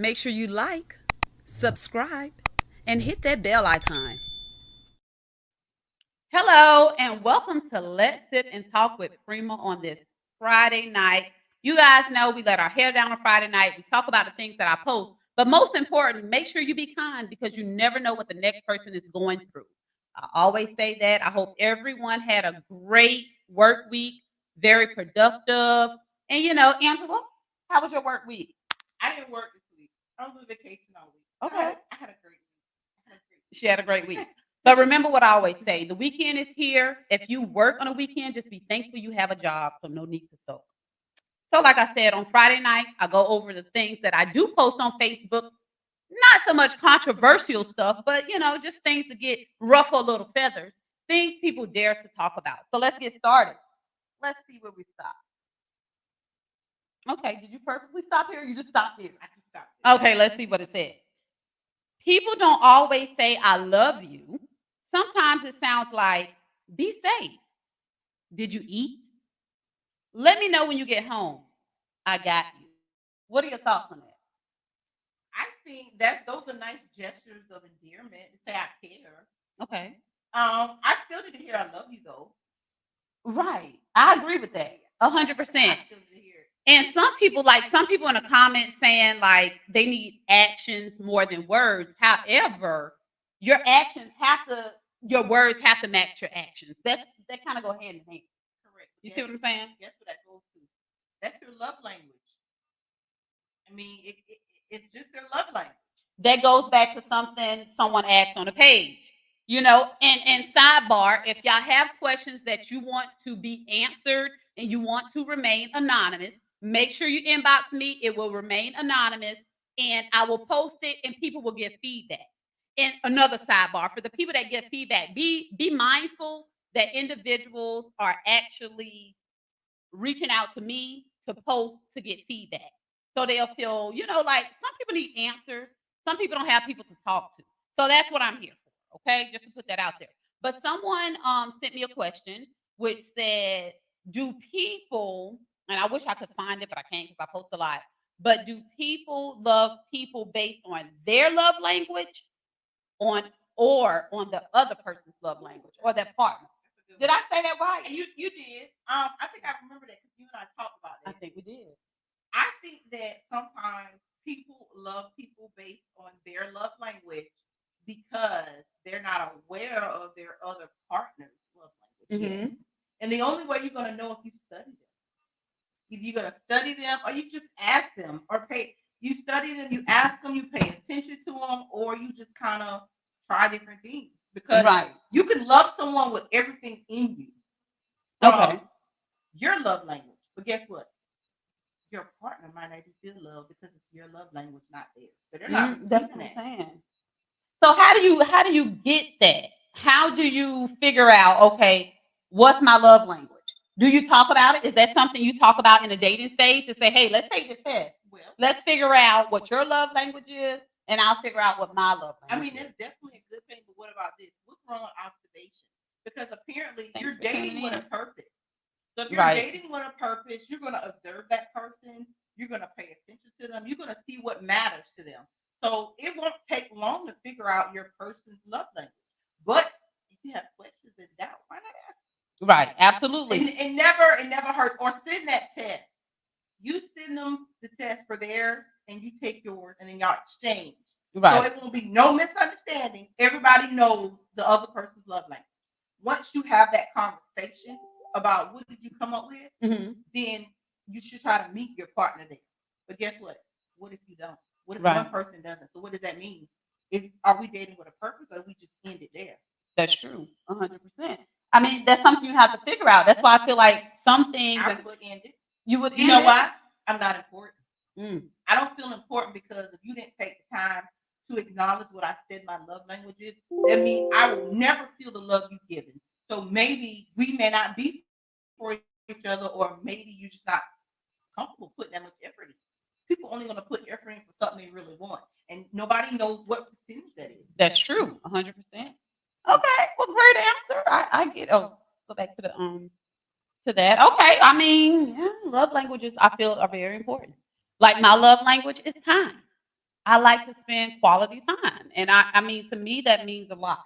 Make sure you like, subscribe, and hit that bell icon. Hello, and welcome to Let's Sip and Talk with Prima on this Friday night. You guys know we let our hair down on Friday night. We talk about the things that I post, but most important, make sure you be kind because you never know what the next person is going through. I always say that. I hope everyone had a great work week, very productive. And Angela, how was your work week? I didn't work this week. I was on vacation all week. So Okay. I had a great week. She had a great week. But remember what I always say, the weekend is here. If you work on a weekend, just be thankful you have a job, so no need to sulk. So like I said, on Friday night, I go over the things that I do post on Facebook. Not so much controversial stuff, but just things to get ruffle little feathers, things people dare to talk about. So let's get started. Let's see where we stop. Okay, did you purposely stop here or you just stopped here? I just stopped. Okay, let's see what it said. People don't always say I love you. Sometimes it sounds like be safe. Did you eat? Let me know when you get home. I got you. What are your thoughts on that? I think those are nice gestures of endearment to say I care. Okay. I still didn't hear I love you though. Right. I agree with that. 100%. I still didn't hear it. And some people in the comments saying like they need actions more than words. However, your words have to match your actions. That kind of go hand in hand. Correct. You see what I'm saying? Guess what that goes to? That's your love language. I mean, it's just their love language. That goes back to something someone asked on the page. And sidebar, if y'all have questions that you want to be answered and you want to remain anonymous, make sure you inbox me. It will remain anonymous and I will post it and people will give feedback. And another sidebar, for the people that give feedback, be mindful that individuals are actually reaching out to me to post to get feedback. So they'll feel, like some people need answers. Some people don't have people to talk to. So that's what I'm here for. Okay. Just to put that out there. But someone sent me a question which said, do people, and I wish I could find it, but I can't because I post a lot. But do people love people based on their love language or on the other person's love language or their partner? Did I say that right? You did. I think I remember that because you and I talked about that. I think we did. I think that sometimes people love people based on their love language because they're not aware of their other partner's love language yet. And the only way you're going to know if you study them. If you're going to study them or you just ask them you study them, you ask them, you pay attention to them, or you just kind of try different things. Because you can love someone with everything in you. Okay. Your love language. But guess what? Your partner might not feel love because it's your love language, not theirs. So they're not receiving that's what I'm saying. So how do you get that? How do you figure out, okay, what's my love language? Do you talk about it? Is that something you talk about in a dating stage to say, hey, let's take this test. Well, let's figure out what your love language is, and I'll figure out what my love language is. I mean, it's definitely a good thing, but what about this? What's wrong with observation? Because apparently you're dating with a purpose. So if you're dating with a purpose, you're going to observe that person. You're going to pay attention to them. You're going to see what matters to them. So it won't take long to figure out your person's love language. But if you have questions and doubt, why not ask? Right, absolutely. And it never hurts. Or send that test. You send them the test for theirs, and you take yours, and then y'all exchange. Right. So it won't be no misunderstanding. Everybody knows the other person's love language. Once you have that conversation about what did you come up with, then you should try to meet your partner there. But guess what? What if you don't? What if one person doesn't? So what does that mean? Are we dating with a purpose or we just end it there? That's true. 100%. I mean, that's something you have to figure out. That's why I feel like some things I would end it. you would You end know it. why? I'm not important. Mm. I don't feel important because if you didn't take the time to acknowledge what I said my love language is, that means I will never feel the love you've given. So maybe we may not be for each other, or maybe you're just not comfortable putting that much effort in. People only going to put effort in for something they really want, and nobody knows what percentage that is. That's true. 100%. Okay. Well, great answer. I get. Oh, go back to the to that. Okay. I mean, yeah, love languages I feel are very important. Like my love language is time. I like to spend quality time, and I mean, to me, that means a lot.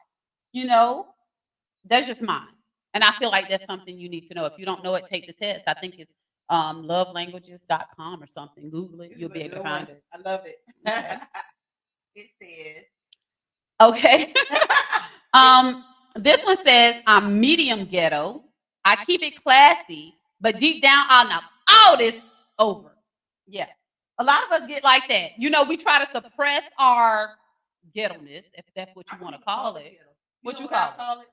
You know, that's just mine, and I feel like that's something you need to know. If you don't know it, take the test. I think it's lovelanguages.com or something. Google it. This You'll is be a able to good find one. it. I love it. Okay. It says, Okay. This one says I'm medium ghetto. I keep it classy, but deep down I'll knock all this over. Yeah. A lot of us get like that. You know, we try to suppress our ghetto-ness, if that's what you want to call it. What you I call it? call it?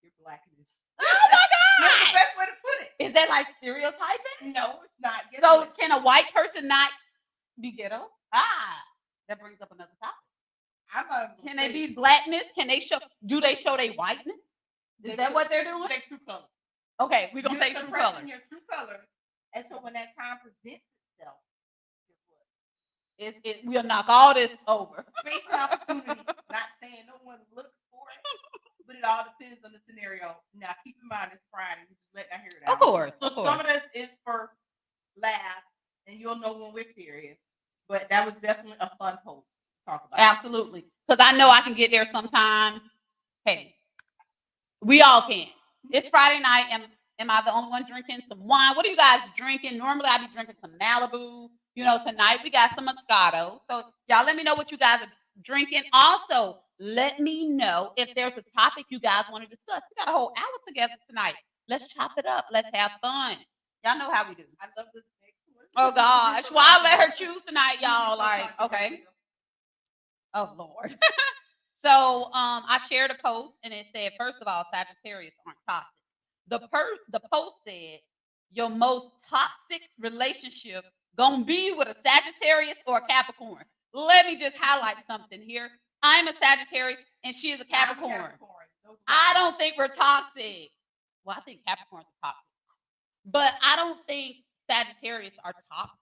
Your blackness. Oh my That's the God! best way to put it. Is that like stereotyping? No, it's not. Guess So what? can a white person not be ghetto? That brings up another topic. I'm not gonna Can they say be blackness? Can they show? Do they show their whiteness? Is that what they're doing? Their true colors. Okay, we're gonna You're say true suppressing colors. your true colors, and so when that time presents itself, guess what? We'll knock all this over. Space and opportunity. Not saying no one looks for it, but it all depends on the scenario. Now, keep in mind it's Friday. We just letting our hair down. Of course. So some of this is for laughs, and you'll know when we're serious. But that was definitely a fun post to talk about. Absolutely. Because I know I can get there sometimes. Hey, we all can. It's Friday night. Am I the only one drinking some wine? What are you guys drinking? Normally I be drinking some Malibu. You know, tonight we got some Moscato. So y'all let me know what you guys are drinking. Also, let me know if there's a topic you guys want to discuss. We got a whole hour together tonight. Let's chop it up. Let's have fun. Y'all know how we do. I love this next one. Oh gosh. Well, I'll let her choose tonight, y'all. Like, okay. Oh Lord. So I shared a post and it said, first of all, Sagittarius aren't toxic. The post said, your most toxic relationship gonna be with a Sagittarius or a Capricorn. Let me just highlight something here. I'm a Sagittarius and she is a Capricorn. I don't think we're toxic. Well, I think Capricorns are toxic. But I don't think Sagittarius are toxic.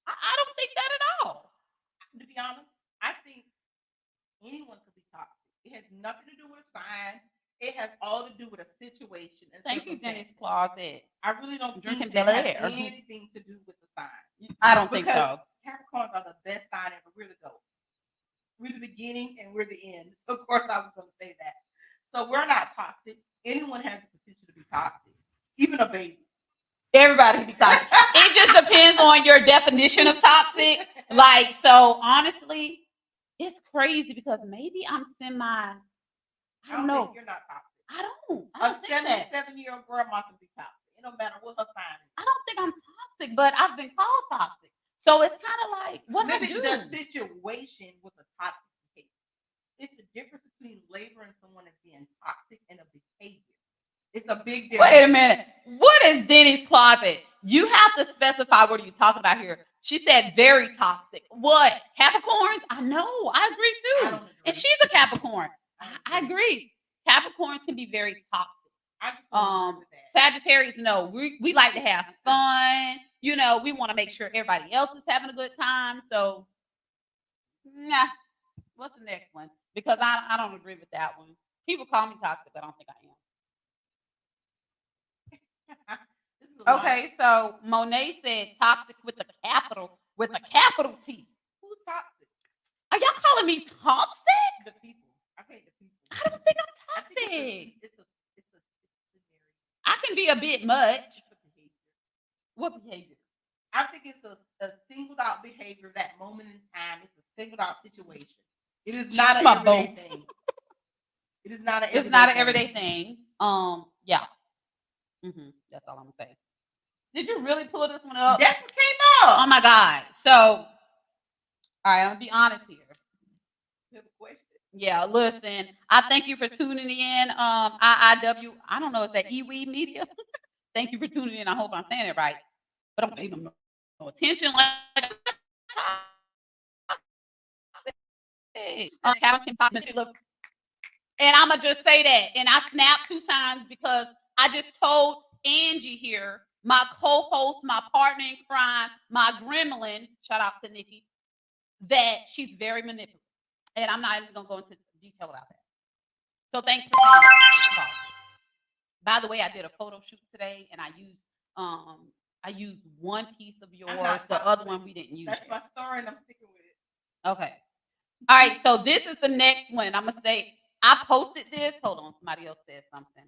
I don't think that at all. To be honest, I think anyone could be toxic. It has nothing to do with a sign. It has all to do with a situation. And Thank you, Dennis circumstance. Closet. I really don't Drinking think that has Bel Air. anything to do with the sign. I don't think Because so. Capricorns are the best sign ever. We're the goat. We're the beginning and we're the end. Of course, I was going to say that. So we're not toxic. Anyone has the potential to be toxic, even a baby. Everybody be toxic. It just depends on your definition of toxic. Like, so honestly, it's crazy because maybe I'm I don't know. Think you're not toxic. I don't A think that. 77-year-old grandma can be toxic. It don't matter what her sign is. I don't think I'm toxic, but I've been called toxic. So it's kind of like, what Maybe I do? the situation was a toxic behavior. It's the difference between labeling someone as being toxic and a behavior. It's a big difference. Wait a minute. What is Denny's closet? You have to specify what are you talking about here. She said very toxic. What? Capricorns? I know. I agree too. I don't agree. And she's a Capricorn. I agree. agree. Capricorns can be very toxic. I just don't agree with that. Sagittarius, no. We like to have fun. You know, we want to make sure everybody else is having a good time. So, nah. What's the next one? Because I don't agree with that one. People call me toxic, but I don't think I am. This is a lot. Okay, so Monet said toxic with a capital T. Who's toxic? Are y'all calling me toxic? The people. I think the people. I don't think I'm I think toxic. it's a I can be a bit much. it's a behavior. What behavior? I think it's a singled out behavior, that moment in time. It's a singled out situation. It is not an My everyday boat. thing. It is not an It's not an everyday thing. Yeah. That's all I'm gonna say. Did you really pull this one up? That's what came Oh up. my God. So, all right, I'm gonna be honest here. You have a question? Yeah, listen. I thank you for tuning in. IIW. I don't know if that EWE Media. Thank you for tuning in. I hope I'm saying it right. But I'm paying them no attention. Like, cameras can pop into look. And I'm gonna just say that. And I snapped 2 times because I just told Angie here, my co-host, my partner in crime, my gremlin. Shout out to Nikki, that she's very manipulative. And I'm not even gonna go into detail about that. So thanks for saying that. By the way, I did a photo shoot today, and I used one piece of yours. The other one we didn't use. That's my story, and I'm sticking with it. Okay. All right. So this is the next one. I'm gonna say I posted this. Hold on. Somebody else said something.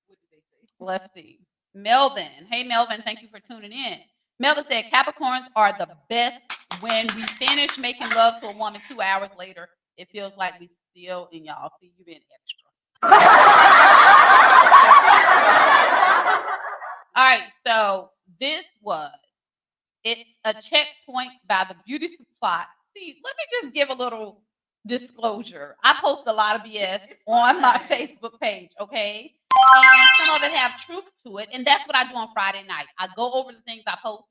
What did they say? Let's see. Melvin. Hey, Melvin. Thank you for tuning in. Melvin said Capricorns are the best when we finish making love to a woman 2 hours later. It feels like we still in y'all. See, you being extra. All right, so it's a checkpoint by the beauty supply. See, let me just give a little disclosure. I post a lot of BS on my Facebook page, okay? And some of it have truth to it, and that's what I do on Friday night. I go over the things I post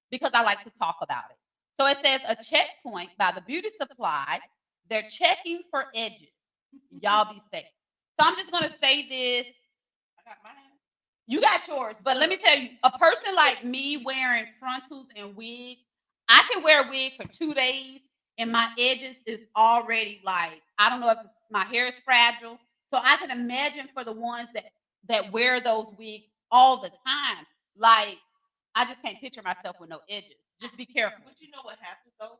because I like to talk about it. So it says a checkpoint by the beauty supply. They're checking for edges. Y'all be safe. So I'm just gonna say this. I got mine. You got yours, but let me tell you, a person like me wearing frontals and wigs, I can wear a wig for 2 days and my edges is already like, I don't know if my hair is fragile. So I can imagine for the ones that wear those wigs all the time. Like, I just can't picture myself with no edges. Just be careful. But you know what happens though?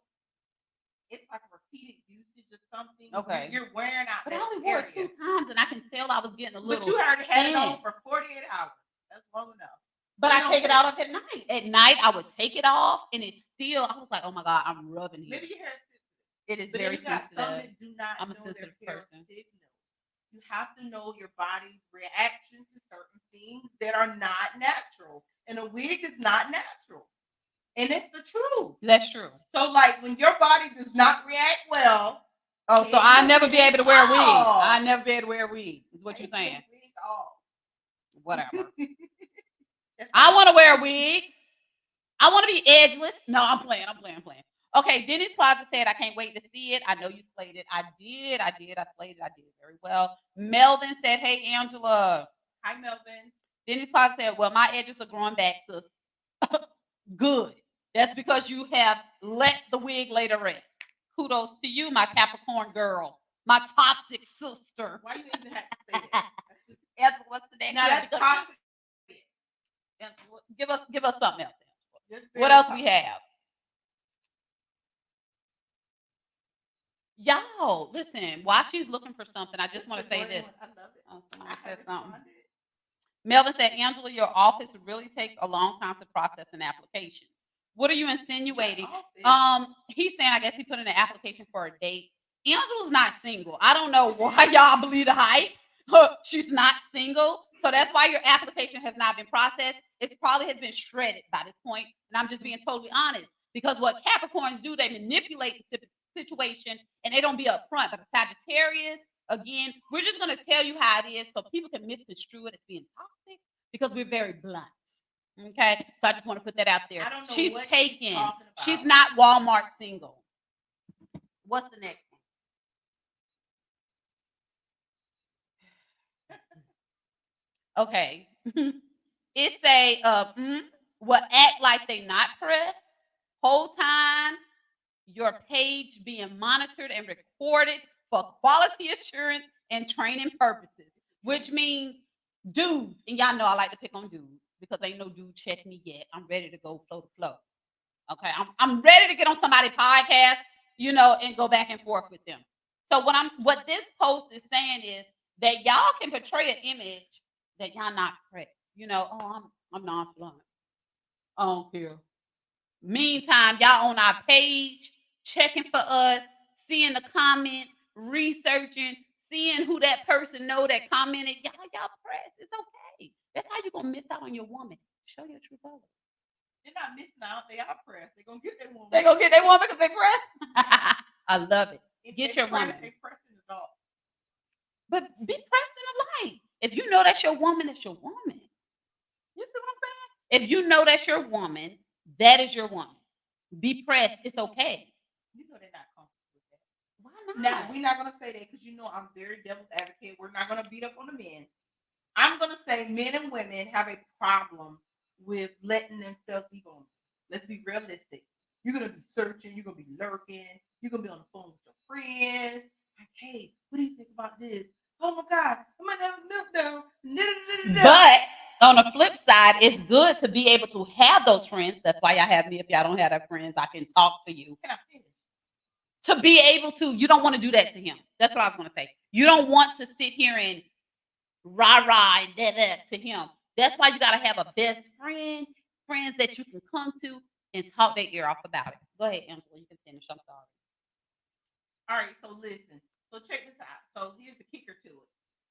It's like repeated usage of something. Okay. You're wearing out. But I only wore it 2 times and I can tell I was getting a little. But you already had it on thin. for 48 hours. That's long enough. But I take it out at night. At night, I would take it off, and it's still. I was like, "Oh my god, I'm rubbing here." Maybe your hair is sensitive. It is But very then you got some sensitive. that do not I'm a know sensitive their hair person. signals. You have to know your body's reaction to certain things that are not natural, and a wig is not natural, and it's the truth. That's true. So, like when your body does not react well. Oh, so I never be able to wear a wig. I never be able to wear a wig. Is what you're saying? Wig off. Whatever. I want to wear a wig. I want to be edgeless. No, I'm playing. Okay, Dennis Plaza said, I can't wait to see it. I know you played it. I did. I played it. I did it very well. Melvin said, hey, Angela. Hi, Melvin. Dennis Plaza said, well, my edges are growing back, sis. Good. That's because you have let the wig lay to rest. Kudos to you, my Capricorn girl. My toxic sister. Why you even have to say that? What's the next? Now that's toxic. Give us something else. What else we have? Y'all, listen, while she's looking for something, I just want to say this. I love it. Oh, somebody said something. Melvin said, Angela, your office really takes a long time to process an application. What are you insinuating? He's saying, I guess he put in an application for a date. Angela's not single. I don't know why y'all believe the hype. She's not single. So that's why your application has not been processed. It probably has been shredded by this point. And I'm just being totally honest. Because what Capricorns do, they manipulate the situation and they don't be upfront. But a Sagittarius, again, we're just going to tell you how it is so people can misconstrue it as being toxic because we're very blunt. Okay, so I just want to put that out there. She's taken. She's not Walmart single. What's the next one? Okay. It's a will act like they not pressed. Whole time your page being monitored and recorded for quality assurance and training purposes, which means dudes, and y'all know I like to pick on dudes because ain't no dude check me yet. I'm ready to go flow to flow. Okay, I'm ready to get on somebody's podcast, and go back and forth with them. So what this post is saying is that y'all can portray an image that y'all not pressed. I'm nonchalant. I don't care. Meantime, y'all on our page, checking for us, seeing the comments, researching, seeing who that person know that commented. Y'all press. It's okay. That's how you're gonna miss out on your woman. Show your true colors. They're not missing out. They are pressed. They're gonna get their woman. They're gonna get their woman because they press. I love it. If get they your press, woman. They pressing adult. But be pressed in the light. If you know that's your woman, it's your woman. You see what I'm saying? If you know that's your woman, that is your woman. Be pressed. It's okay. You know they're not comfortable with that. Why not? Now, we're not going to say that because you know I'm very devil's advocate. We're not going to beat up on the men. I'm going to say men and women have a problem with letting themselves be vulnerable. Let's be realistic. You're going to be searching. You're going to be lurking. You're going to be on the phone with your friends. Like, hey, what do you think about this? Oh, my God. I'm going to have a meltdown. But on the flip side, it's good to be able to have those friends. That's why y'all have me. If y'all don't have that friends, I can talk to you. Can I finish? To be able to, you don't want to do that to him. That's what I was going to say. You don't want to sit here and rah and that to him. That's why you got to have a best friend, friends that you can come to and talk their ear off about it. Go ahead, Angela. You can finish. I'm sorry. All right, so listen. So check this out. So here's the kicker to it.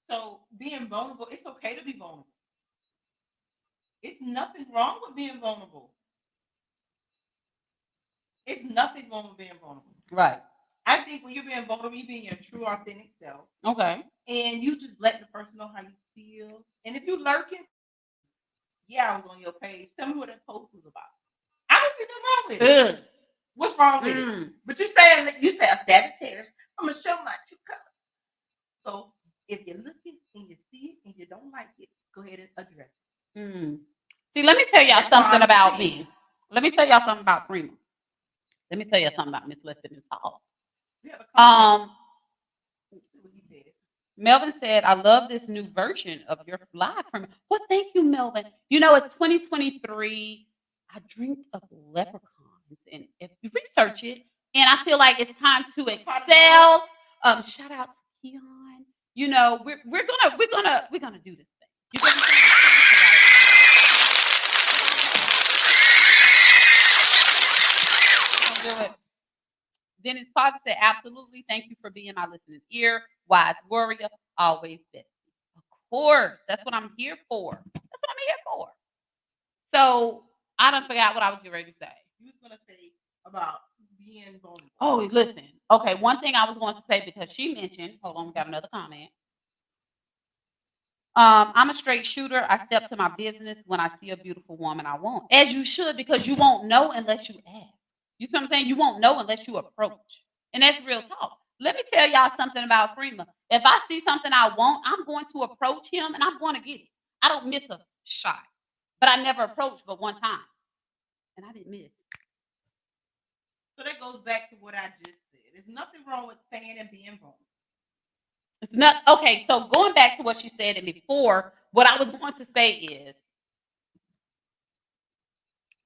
So being vulnerable, it's okay to be vulnerable. It's nothing wrong with being vulnerable. It's nothing wrong with being vulnerable. Right. I think when you're being vulnerable, you're being your true, authentic self. Okay. And you just let the person know how you feel. And if you lurking, yeah, I was on your page. Tell me what that post was about. I don't see nothing wrong with it. What's wrong with it? But you say a Sagittarius. I'm gonna show my true color. So if you're looking and you see it and you don't like it, go ahead and address it. See, let me tell y'all That's something all about I'm me. Let me tell y'all something about Prima. Let me tell you something about Miss Listen and Talk. We have a comment. Let's see what he said. Melvin said, I love this new version of your live from. Well, thank you, Melvin. You know, it's 2023. I dreamt of leprechauns. And if you research it, and I feel like it's time to excel. Shout out to Keon. You know, we're gonna do this thing. You get what I'm saying? Do it. Dennis Potter said, absolutely. Thank you for being my listening ear. Wise warrior, always best. Of course. That's what I'm here for. That's what I'm here for. So I done forgot what I was getting ready to say. You was gonna say about being vulnerable. Oh, listen. Okay, one thing I was going to say because she mentioned, hold on, we got another comment. I'm a straight shooter. I step to my business when I see a beautiful woman I want. As you should, because you won't know unless you ask. You see what I'm saying? You won't know unless you approach. And that's real talk. Let me tell y'all something about Prima. If I see something I want, I'm going to approach him and I'm going to get it. I don't miss a shot. But I never approached but one time. And I didn't miss. So that goes back to what I just said. There's nothing wrong with saying and being vulnerable. It's not okay. So going back to what she said and before, what I was going to say is,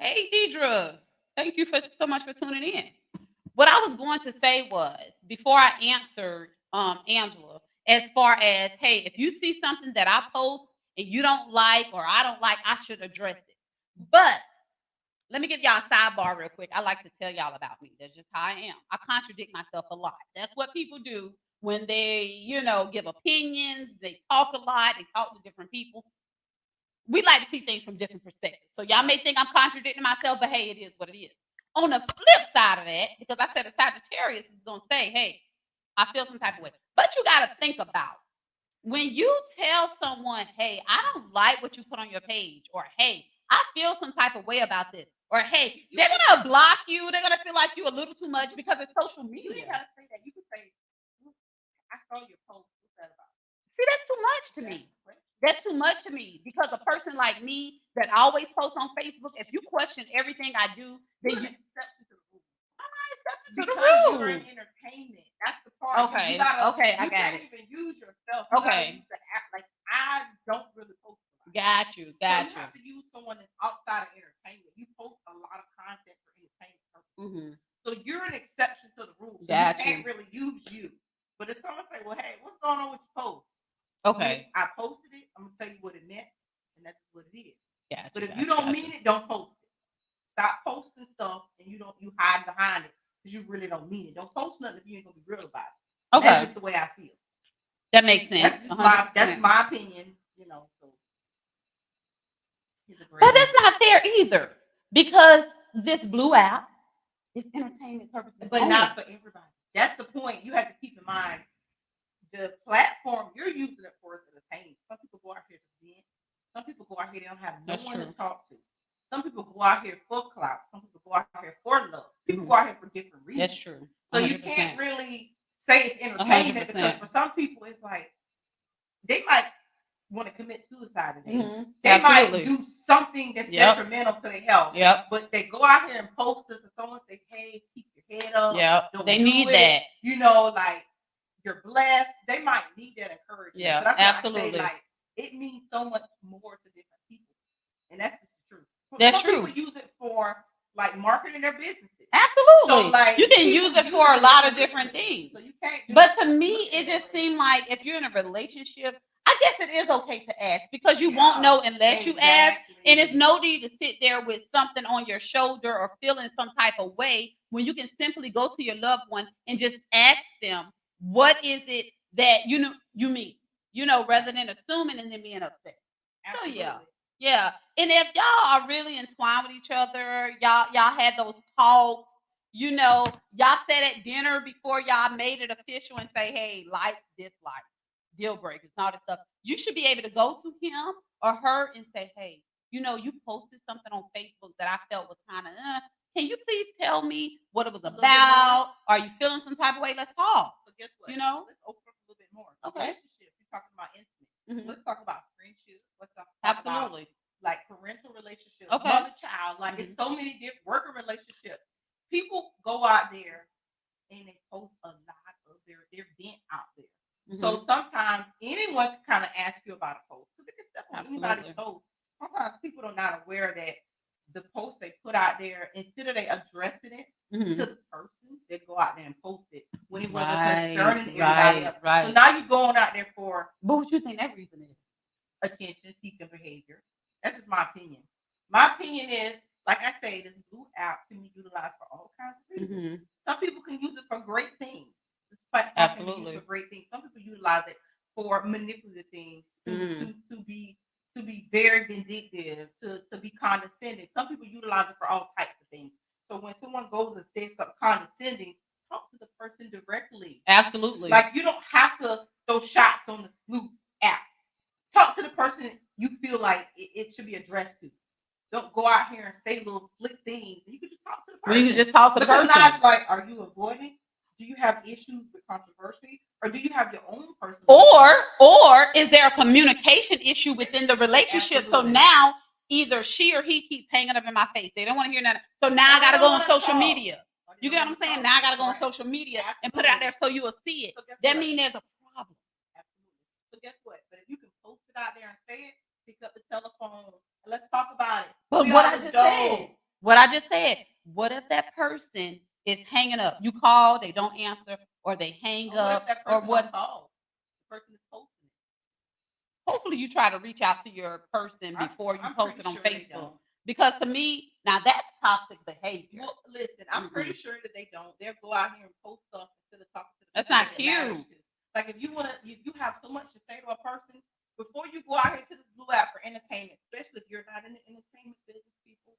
hey, Deidre, thank you so much for tuning in. What I was going to say was, before I answered Angela, as far as, hey, if you see something that I post and you don't like or I don't like, I should address it. But let me give y'all a sidebar real quick. I like to tell y'all about me. That's just how I am. I contradict myself a lot. That's what people do when they, give opinions. They talk a lot. They talk to different people. We like to see things from different perspectives. So y'all may think I'm contradicting myself, but hey, it is what it is. On the flip side of that, because I said a Sagittarius is going to say, hey, I feel some type of way. But you got to think about when you tell someone, hey, I don't like what you put on your page, or hey, I feel some type of way about this, or hey, they're going to block you. They're going to feel like you a little too much because it's social media. You ain't got to say that. You can say, I saw your post. What's that about? See, that's too much to me. That's too much to me because a person like me that always posts on Facebook, if you question everything I do, then you accept to the rules. I'm not accepting to the Because rules. you're in entertainment. That's the part. Okay. You gotta, okay, I you got can't it. even use yourself. Okay. Use the app. Like I don't really post. Got you. So you have to use someone that's outside of entertainment. You post a lot of content for entertainment purposes. Mm-hmm. So you're an exception to the rules. So Got you can't really use you. But if someone say, well, hey, what's going on with your post? Okay. I posted it. I'm gonna tell you what it meant, and that's what it is. Gotcha, but if you don't mean it, don't post it. Stop posting stuff, and you hide behind it because you really don't mean it. Don't post nothing if you ain't gonna be real about it. Okay. That's just the way I feel. That makes sense. That's my opinion. So. But that's not fair either, because this blue app is entertainment purposes, but not for everybody. That's the point. You have to keep in mind. the platform you're using it for is entertainment. Some people go out here to vent. Some people go out here, they don't have no That's one to true. talk to. Some people go out here for clout. Some people go out here for love. People Mhm. go out here for different reasons. That's true. So you 100%. can't really say it's entertainment because 100%. for some people it's like they might want to commit suicide today. Mhm. They Absolutely. might do something that's Yep. detrimental to their health. Yep. But they go out here and post this and someone say, hey, keep your head up. Yep. Don't They do need it. that. You know, like you're blessed. They might need that encouragement. Yeah, So that's why I absolutely. say like it means so much more to different people. And that's just the truth. That's Some true. people use it for like marketing their businesses. Absolutely. So like you can people use it for a lot of different things. So you can't just But to me, look at it just way. seemed like if you're in a relationship, I guess it is okay to ask because you won't know unless you ask. And it's no need to sit there with something on your shoulder or feeling some type of way when you can simply go to your loved one and just ask them, what is it that you mean? Rather than assuming and then being upset. So yeah. Yeah. And if y'all are really entwined with each other, y'all had those talks, y'all sat at dinner before y'all made it official and say, hey, likes, dislikes, deal breakers, and all this stuff. You should be able to go to him or her and say, hey, you posted something on Facebook that I felt was kind of, can you please tell me what it was about? Are you feeling some type of way? Let's talk. So guess what? You know? Let's open up a little bit more. Okay. Relationships. You're talking about intimate. Mhm. Let's talk about friendships. Let's talk Absolutely. about like parental relationships, Okay. mother-child. Like it's so many different worker relationships. People go out there and they post a lot of their vent out there. So sometimes anyone can kind of ask you about a post because they can step on anybody's Absolutely. toes. Sometimes people are not aware that the post they put out there, instead of they addressing it Mhm. to the person, they go out there and post it when it wasn't Right, concerning everybody else. right. So now you're going out there for But what you think that reason is? attention seeking behavior. That's just my opinion. My opinion is, like I say, this blue app can be utilized for all kinds of reasons. Mhm. Some people can use it for great things. This platform can be Absolutely. used for great things. Some people utilize it for manipulative things, Mhm. to be very vindictive, to be condescending. Some people utilize it for all types of things. So when someone goes and says something condescending, talk to the person directly. Absolutely. Like you don't have to throw shots on the blue app. Talk to the person you feel like it should be addressed to. Don't go out here and say little slick things. You can just talk to the person. You can just talk to the Because person. now it's like, are you avoiding? Do you have issues with controversy, or do you have your own personal? Or is there a communication issue within the relationship? Absolutely. So now either she or he keeps hanging up in my face. They don't want to hear nothing. So now I got to go on social media. You get what I'm saying? Now I got to go on social media and put it out there so you will see it. So guess That what? means there's a problem. Absolutely. So guess what? But if you can post it out there and say it, pick up the telephone and let's talk about it. But We what are I just adults. said, what if that person is hanging up? You call, they don't answer, or they hang Or what up, if that or person what? on call? The person is posting it. Hopefully you try to reach out to your person before you I'm post pretty it on sure they Facebook. don't. Because to me, now that's toxic behavior. Well, listen, I'm pretty sure that they don't. They'll go out here and post stuff instead of talking to the That's people not that it matters cute. to. Like if you have so much to say to a person, before you go out here to this blue app for entertainment, especially if you're not in the entertainment business, people,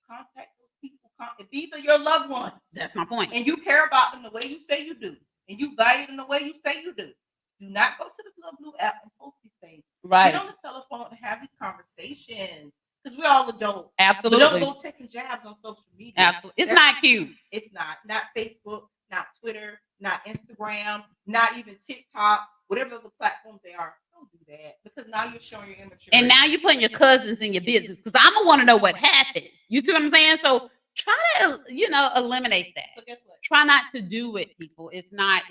contact those people. If these are your loved ones, That's my point. and you care about them the way you say you do, and you value them the way you say you do, do not go to this little blue app and post these things. Right. Get on the telephone and have these conversations because we're all adults. Absolutely. But don't go taking jabs on social media. Absolutely. It's not cute. It's not Facebook, not Twitter, not Instagram, not even TikTok, whatever the platforms they are. Don't do that because now you're showing your immaturity. And now you're putting your cousins in your business because I'm gonna want to know what happened. You see what I'm saying? So try to, eliminate that. So guess what? Try not to do it, people. It's not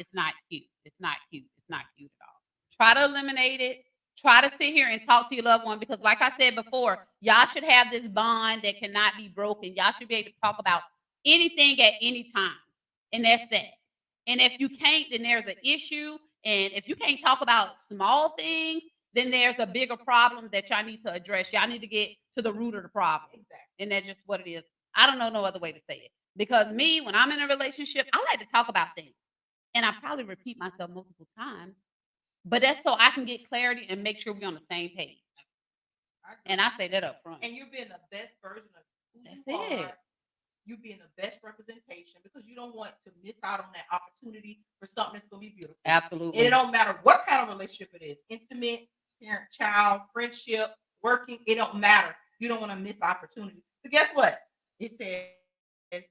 cute. It's not cute. It's not cute at all. Try to eliminate it. Try to sit here and talk to your loved one because, like I said before, y'all should have this bond that cannot be broken. Y'all should be able to talk about anything at any time. And that's that. And if you can't, then there's an issue. And if you can't talk about small things, then there's a bigger problem that y'all need to address. Y'all need to get to the root of the problem. Exactly. And that's just what it is. I don't know no other way to say it. Because me, when I'm in a relationship, I like to talk about things. And I probably repeat myself multiple times. But that's so I can get clarity and make sure we're on the same page. And I say that up front. And you're being the best version of who That's you it. are you being the best representation because you don't want to miss out on that opportunity for something that's going to be beautiful. And Absolutely. it don't matter what kind of relationship it is, intimate, parent, child, friendship, working, it don't matter. You don't want to miss opportunity. So guess what? It says,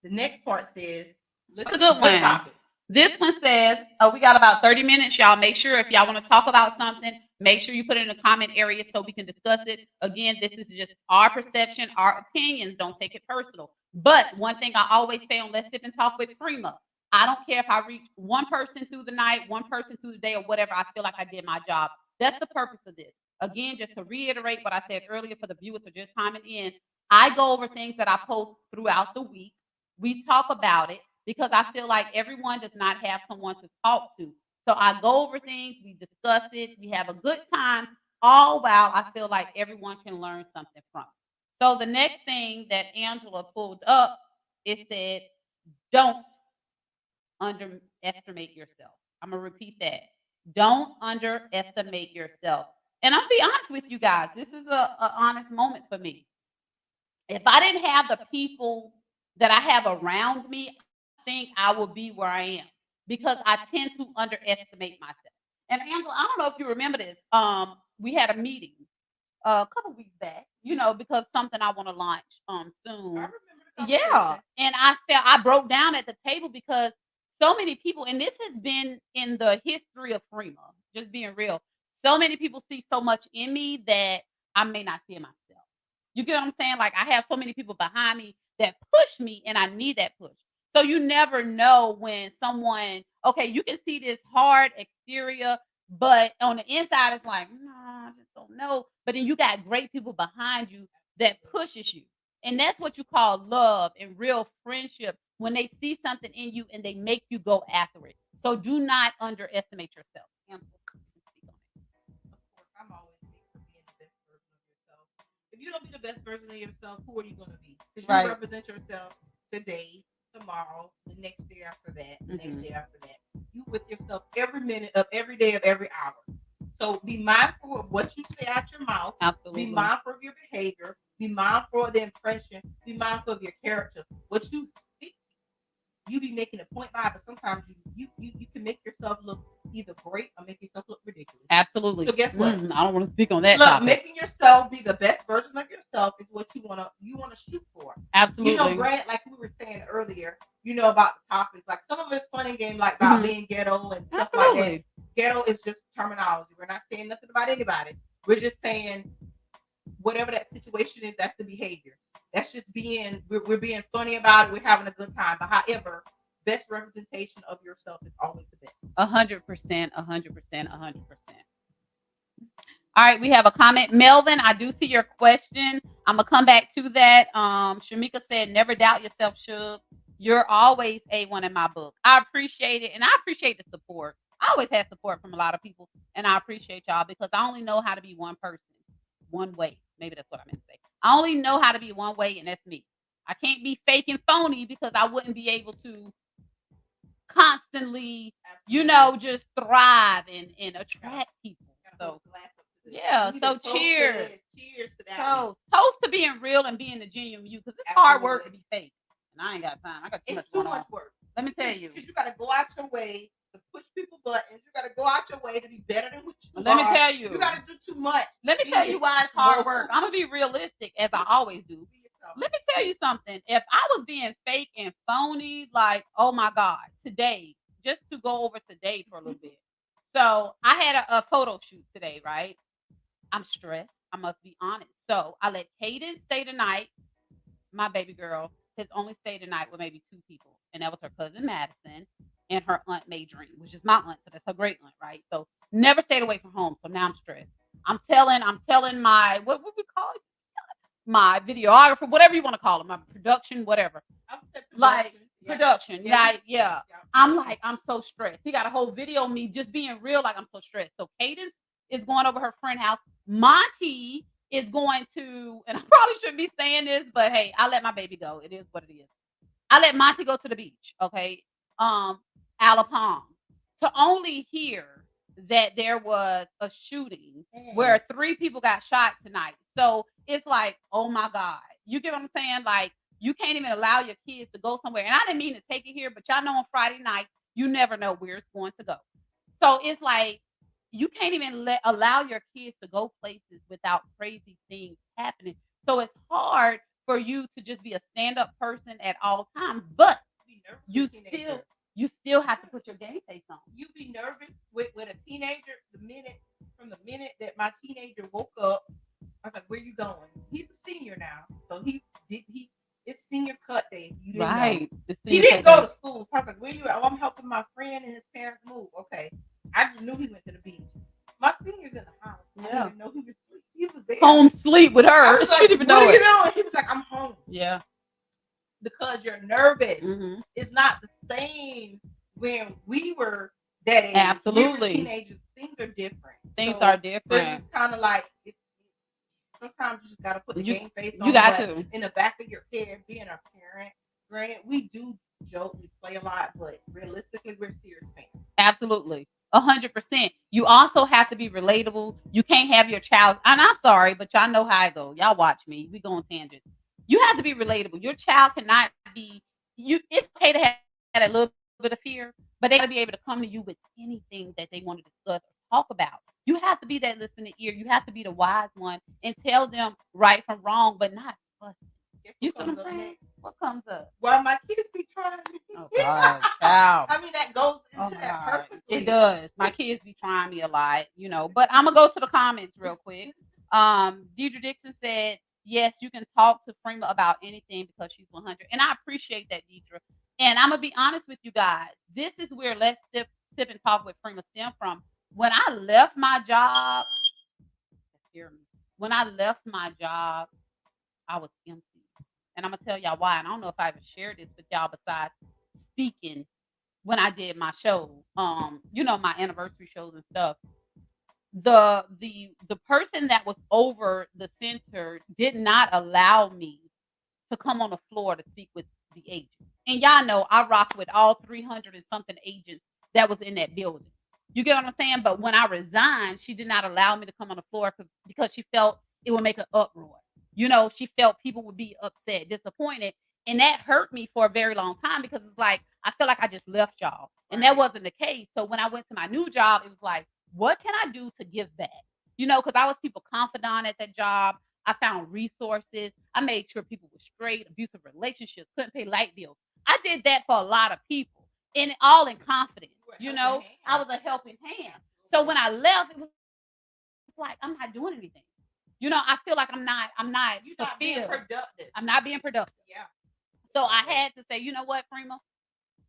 the next part says, That's a good one. topic. This one says, we got about 30 minutes, y'all. Make sure if y'all want to talk about something, make sure you put it in the comment area so we can discuss it. Again, this is just our perception, our opinions. Don't take it personal. But one thing I always say on Let's Sip and Talk with Prima, I don't care if I reach one person through the night, one person through the day, or whatever. I feel like I did my job. That's the purpose of this. Again, just to reiterate what I said earlier for the viewers who are just chiming in, I go over things that I post throughout the week. We talk about it because I feel like everyone does not have someone to talk to. So I go over things, we discuss it, we have a good time, all while I feel like everyone can learn something from it. So the next thing that Angela pulled up, it said, don't underestimate yourself. I'm going to repeat that. Don't underestimate yourself. And I'll be honest with you guys, this is an honest moment for me. If I didn't have the people that I have around me, I think I would be where I am because I tend to underestimate myself. And Angela, I don't know if you remember this. We had a meeting a couple weeks back, because something I want to launch soon. I remember the Yeah. conversation. And I broke down at the table because so many people, and this has been in the history of Prima, just being real. So many people see so much in me that I may not see in myself. You get what I'm saying? Like I have so many people behind me that push me and I need that push. So you never know when someone, okay, you can see this hard exterior, but on the inside it's like, no, I just don't know. But then you got great people behind you that pushes you. And that's what you call love and real friendship when they see something in you and they make you go after it. So do not underestimate yourself. Angela, speak on it. Of course, I'm always big for being the best version of yourself. If you don't be the best version of yourself, who are you going to be? Because you Right. represent yourself today, tomorrow, the next day after that, the next Mhm. day after that. You with yourself every minute of every day of every hour. So be mindful of what you say out your mouth. Absolutely. Be mindful of your behavior. Be mindful of the impression. Be mindful of your character. What you think, you be making a point by, but sometimes you can make yourself look either great or make yourself look ridiculous. Absolutely. So guess what? I don't want to speak on that Look, topic. making yourself be the best version of yourself is what you wanna shoot for. Absolutely. Grant, like we were saying earlier, about the topics. Like some of it's fun and game, like about Mhm. being ghetto and stuff like that. Absolutely. Ghetto is just terminology. We're not saying nothing about anybody. We're just saying whatever that situation is, that's the behavior. That's just we're being funny about it. We're having a good time. But however, best representation of yourself is always the best. 100%, 100%, 100%. All right, we have a comment. Melvin, I do see your question. I'm gonna come back to that. Shamika said, never doubt yourself, Shug. You're always A1 in my book. I appreciate it, and I appreciate the support. I always had support from a lot of people, and I appreciate y'all because I only know how to be one person, one way. Maybe that's what I meant to say. I only know how to be one way, and that's me. I can't be fake and phony because I wouldn't be able to constantly, just thrive and attract people. So yeah, so cheers. Cheers to that. Toast to being real and being the genuine you, because it's hard work to be fake. And I ain't got time. I got It's too much work. Let me tell you. Because you got to go out your way to push people buttons. You got to go out your way to be better than what you Let me are. tell you. You got to do too much. Let me tell you why it's hard work. I'm gonna be realistic as I always do. Let me tell you something. If I was being fake and phony, like, oh my God, today, just to go over today for a little bit. So I had a photo shoot today, right? I'm stressed. I must be honest. So I let Kaden stay the night. My baby girl has only stayed the night with maybe 2 people, and that was her cousin Madison and her aunt Maydreen, which is my aunt, so that's her great aunt, right? So never stayed away from home. So now I'm stressed. I'm telling my what we call it? My videographer, whatever you want to call it, my production, whatever. Like production. Yeah. I'm like, I'm so stressed. He got a whole video of me just being real, like I'm so stressed. So Cadence is going over her friend's house. Monty is going to, and I probably shouldn't be saying this, but hey, I let my baby go. It is what it is. I let Monty go to the beach, okay? Alapalm. To only hear that there was a shooting where 3 people got shot tonight. So it's like, oh my God. You get what I'm saying? Like, you can't even allow your kids to go somewhere. And I didn't mean to take it here, but y'all know on Friday night, you never know where it's going to go. So it's like you can't even allow your kids to go places without crazy things happening. So it's hard for you to just be a stand-up person at all times, but Be nervous you with a teenager. still have to put your game face on. You be nervous with a teenager from the minute that my teenager woke up. I was like, "Where you going?" He's a senior now, so it's senior cut day. You didn't know. He didn't go to school. So I was like, "Where you at?" "Oh, I'm helping my friend and his parents move." Okay, I just knew he went to the beach. My senior's in the house. I didn't even know he was asleep. He was there. Home sleep with I her. was She like, didn't even know "What are it. you doing?" He was like, "I'm home." Yeah. Because you're nervous. Mhm. It's not the same when we were that age. Absolutely. We were teenagers. Things are different. Things So are So it's different. just kind of like sometimes you just got to put the game face on. You got but to. in the back of your head, being a parent, granted, we do joke, we play a lot, but realistically, we're serious parents. Absolutely. 100%. You also have to be relatable. You can't have your child, and I'm sorry, but y'all know how I go. Y'all watch me. We go on tangents. You have to be relatable. Your child cannot be you. It's okay to have a little bit of fear, but they got to be able to come to you with anything that they want to discuss or talk about. You have to be that listening ear. You have to be the wise one and tell them right from wrong, but not fussing. Guess You what see what comes I'm up saying? next? What comes up? Well, my kids be trying me. Oh God, child. I mean, that goes Oh into my that God. perfectly. It does. My kids be trying me a lot, you know. But I'm gonna go to the comments real quick. Deidre Dixon said, "Yes, you can talk to Freema about anything because she's 100," and I appreciate that, Deidre. And I'm gonna be honest with you guys. This is where Let's Sip and Talk with Freema stem from. When I left my job, when I left my job, I was empty. And I'm gonna tell y'all why. And I don't know if I ever shared this with y'all besides speaking when I did my show, you know, my anniversary shows and stuff. The person that was over the center did not allow me to come on the floor to speak with the agents. And y'all know I rock with all 300 and something agents that was in that building. You get what I'm saying? But when I resigned, she did not allow me to come on the floor because she felt it would make an uproar. You know, she felt people would be upset, disappointed. And that hurt me for a very long time because it's like, I feel like I just left y'all. And that wasn't the case. So when I went to my new job, it was like, what can I do to give back? You know, because I was people confidant at that job. I found resources. I made sure people were straight, abusive relationships, couldn't pay light bills. I did that for a lot of people, and all in confidence. You know, I was a helping hand. So when I left, it was like I'm not doing anything. You know, I feel like I'm not You're not being fulfilled. productive. I'm not being productive. Yeah. So I had to say, you know what, Freema?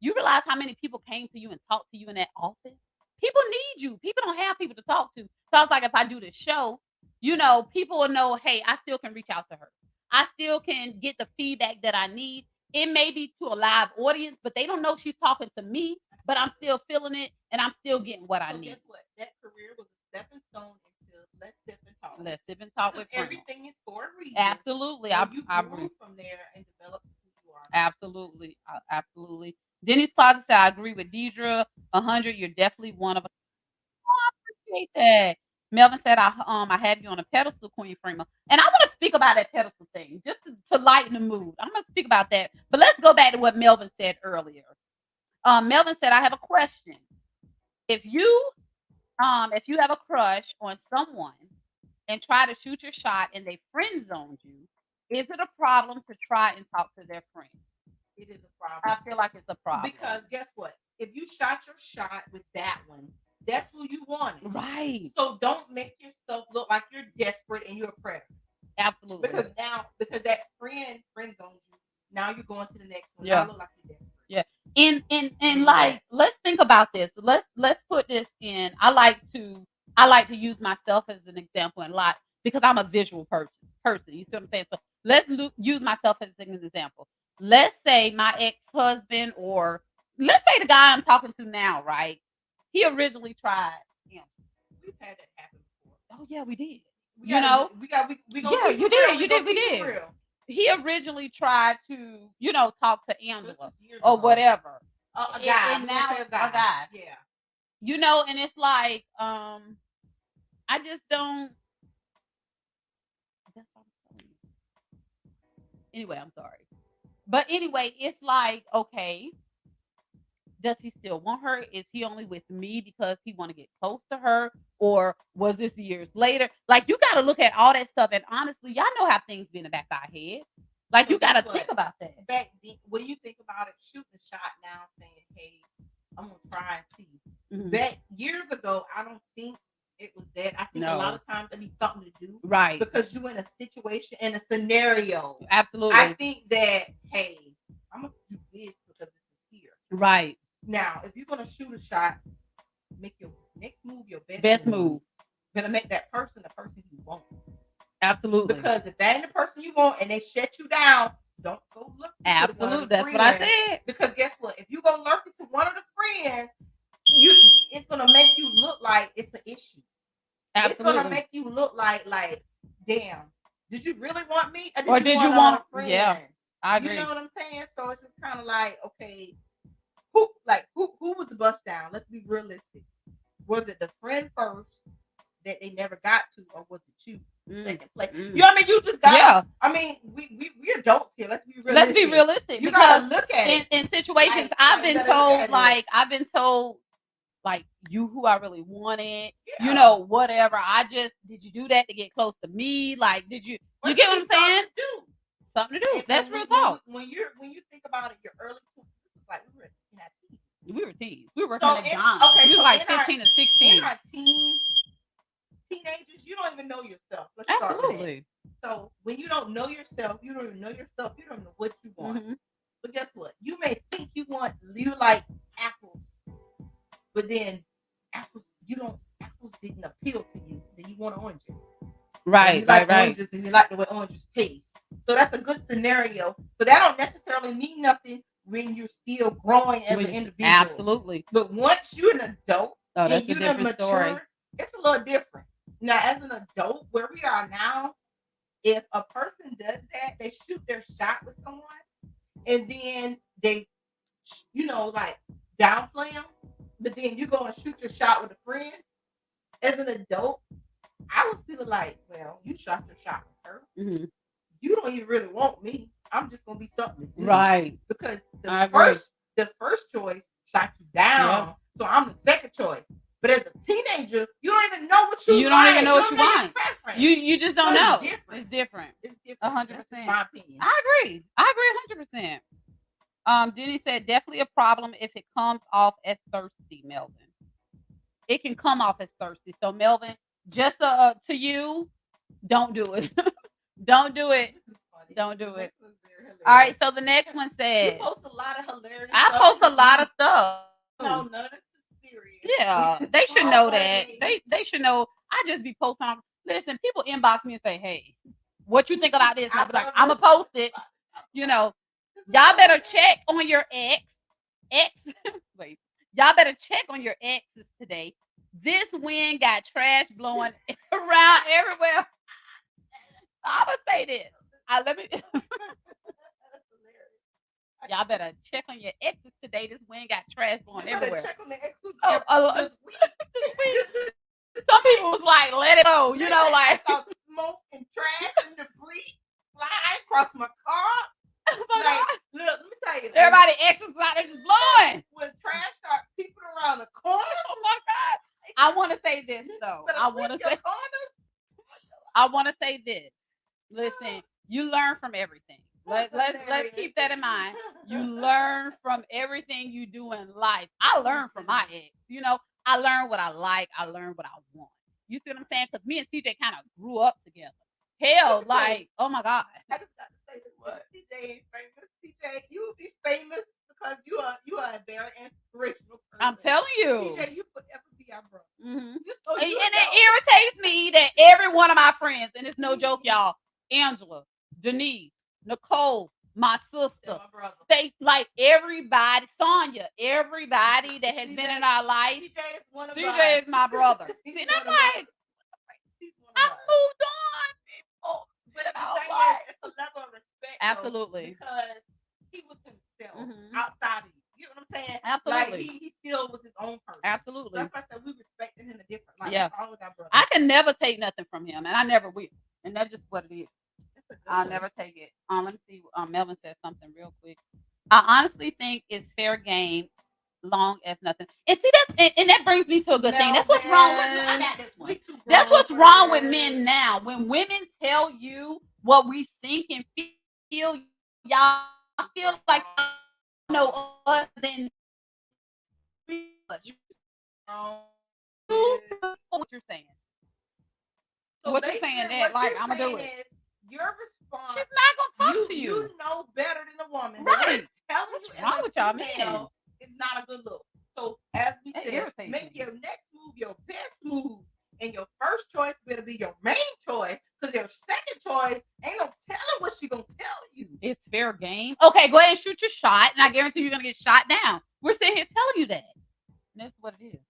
You realize how many people came to you and talked to you in that office? People need you. People don't have people to talk to. So I was like, if I do this show, you know, people will know, hey, I still can reach out to her. I still can get the feedback that I need. It may be to a live audience, but they don't know she's talking to me, but I'm still feeling it and I'm still getting what I need. Guess what? That career was a stepping stone into Let's Sip and Talk. Let's Sip and Talk with Freema. Everything is for a reason. Absolutely. So I you agree. grew from there and developed who you are. Absolutely. Absolutely. Denny's Closet said, I agree with Deidre. 100, you're definitely one of us. Oh, I appreciate that. Melvin said, I have you on a pedestal, Queen Freema. And I want to speak about that pedestal thing, just to lighten the mood. I'm going to speak about that. But let's go back to what Melvin said earlier. Melvin said, I have a question. If you have a crush on someone and try to shoot your shot and they friend zoned you, is it a problem to try and talk to their friend? It is a problem. I feel like it's a problem. Because guess what? If you shot your shot with that one, that's who you wanted. Right. So don't make yourself look like you're desperate and you're a predator. Absolutely. Because that friend zones you, now you're going to the next one. Yeah. Now look like you're desperate. Yeah. And like, let's think about this. Let's put this in. I like to use myself as an example a lot because I'm a visual person. You see what I'm saying? So let's use myself as an example. Let's say my ex-husband, or let's say the guy I'm talking to now, right? He originally tried him. We've had that happen before. Oh yeah, we did. We gonna Yeah, you did. You did. We did. He originally tried to, you know, talk to Angela or whatever. A guy. And now a guy. Yeah. You know, and it's like, I just don't. Anyway, I'm sorry. But anyway, it's like, okay, does he still want her? Is he only with me because he want to get close to her? Or was this years later? Like, you got to look at all that stuff. And honestly, y'all know how things be in the back of our head. Like, So you got guess to think what? about that. Back then, when you think about it, shooting a shot now, saying, "Hey, I'm gonna try and see." Mhm. Back years ago, I don't think it was that. I think a lot No. of times it be something to do Right. because you in a situation, in a scenario. Absolutely. I think that, hey, I'm gonna do this because this is here. Right. Now, if you're gonna shoot a shot, make your next move your Best move. Gonna make that person the person you want. Absolutely. Because if that ain't the person you want and they shut you down, don't go look into one of Absolutely. the That's what I friends. said. Because guess what? If you go lurk into one of the friends, it's gonna make you look like it's an issue. It's gonna Absolutely. make you look like, damn, did you really want me? Or did you another want? friend? Yeah, I agree. You know what I'm saying? So it's just kind of like, okay, who was the bust down? Let's be realistic. Was it the friend first that they never got to, or was it you second place? You know what I mean? You just got. Yeah. I mean, we adults here. Let's be realistic. Let's be realistic. You because gotta look at it. in situations, Like, I've you been gotta look at told, it. like, I've been told, like, you who I really wanted, you Yeah. know, whatever. Did you do that to get close to me? Like, did you get what I'm saying? Something to do. And That's when real talk. When you think about it, your early 20s, like we were in our teens. We were teens. We were So working at McDonald's. okay, we were so like in our- 15 to 16. In our teens, teenagers, you don't even know yourself. Let's start with that. Absolutely. So when you don't know yourself, you don't even know yourself. You don't know what you want. Mhm. But guess what? You may think you like apples, but then apples didn't appeal to you. Then you want oranges. Right, You like right. oranges and you like the way oranges taste. So that's a good scenario. But that don't necessarily mean nothing when you're still growing as an individual. Absolutely. But once you're an adult Oh, that's and a you done different story. mature, it's a little different. Now, as an adult, where we are now, if a person does that, they shoot their shot with someone, and then they, like downplay them, but then you go and shoot your shot with a friend. As an adult, I would feel like, well, you shot your shot with her. Mhm. You don't even really want me. I'm just gonna be something to do. Right. Because I the first choice shot you down. So I'm the second choice. But as a teenager, you don't even know what you don't even know what you don't want. your preference. You just don't So know. it's different. It's different. It's different. 100%. That's just my opinion. I agree 100%. Denny said definitely a problem if it comes off as thirsty, Melvin. It can come off as thirsty. So Melvin, just to you, don't do it. Don't do it. This is funny. Don't do it. This was very hilarious. All right, so the next one You says post a lot of hilarious I stuff. post a lot of stuff. No, none of this is serious. Yeah, they should know that. Funny. They should know. I just be posting. Listen, people inbox me and say, "Hey, what you think about this?" And I'll be like, "I'm gonna post it." You know, y'all better check on your ex. Wait, y'all better check on your exes today. This wind got trash blowing around everywhere. I'm gonna say this. Let me. That's hilarious. Y'all better check on your exes today. This wind got trash blowing You better everywhere. check on the exes Oh, this week. Some people was like, "Let it go," you know, like. I saw smoke and trash and debris flying across my car. Like, look, let me tell you. Everybody exes out there just blowing. When trash start peeping around the corners, Oh my God! I want to say this though. I want to say this. Listen, you learn from everything. Let's keep that in mind. You learn from everything you do in life. I learned from my ex. You know, I learned what I like. I learned what I want. You see what I'm saying? Because me and CJ kind of grew up together. Hell, like, oh my God. I just got to say this. What? CJ ain't famous. CJ, you will be famous because you are a very inspirational person. I'm telling you. CJ, you forever be our brother. Mm-hmm. And it irritates me that every one of my friends, and it's no joke, y'all, Angela, Denise, Nicole, my sister, State, like everybody, Sonia, everybody that has been in our life. CJ is my brother. See, and I'm like, I moved on, people. But it's a level of respect. Absolutely. Because he was himself outside of you. You know what I'm saying? Absolutely. Like he still was his own person. Absolutely. That's why I said we respected him a different. Like, yeah. Always our brother. I can never take nothing from him, and I never will. And that's just what it is. I'll never take it. Let me see. Melvin said something real quick. I honestly think it's fair game, long as nothing. And see and that brings me to a good thing. That's what's wrong with. I got this one. That's what's wrong with men now. When women tell you what we think and feel, y'all feel like you know us. Then what you're saying. So what you're saying that like I'm gonna do it. Your response. She's not gonna talk to you. You know better than a woman, right? What's wrong with y'all, man? It's not a good look. So as we said, make your next move your best move, and your first choice better be your main choice, because your second choice ain't no telling what she gonna tell you. It's fair game. Okay, go ahead and shoot your shot, and I guarantee you're gonna get shot down. We're sitting here telling you that. And that's what it is.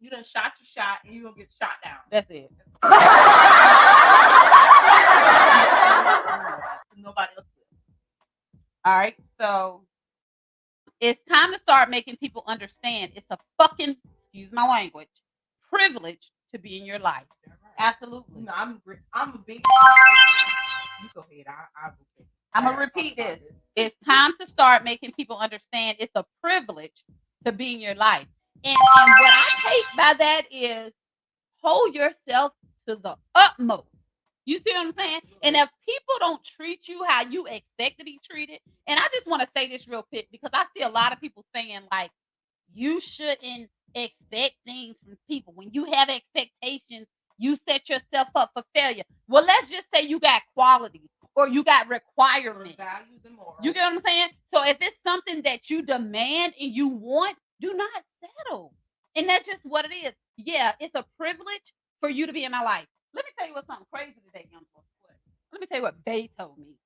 You done shot your shot, and you're gonna get shot down. That's it. Nobody else will. All right, so it's time to start making people understand it's a fucking, excuse my language, privilege to be in your life. Right. Absolutely. No, I'm a big. You go ahead. I'm gonna repeat this. It's time to start making people understand it's a privilege to be in your life. And what I take by that is hold yourself to the utmost. You see what I'm saying? And if people don't treat you how you expect to be treated, and I just want to say this real quick because I see a lot of people saying like you shouldn't expect things from people. When you have expectations, you set yourself up for failure. Well, let's just say you got qualities or you got requirements. Values and morals. You get what I'm saying? So if it's something that you demand and you want, do not settle. And that's just what it is. Yeah, it's a privilege for you to be in my life. Let me tell you what's something crazy today, young boy. Let me tell you what Bay told me.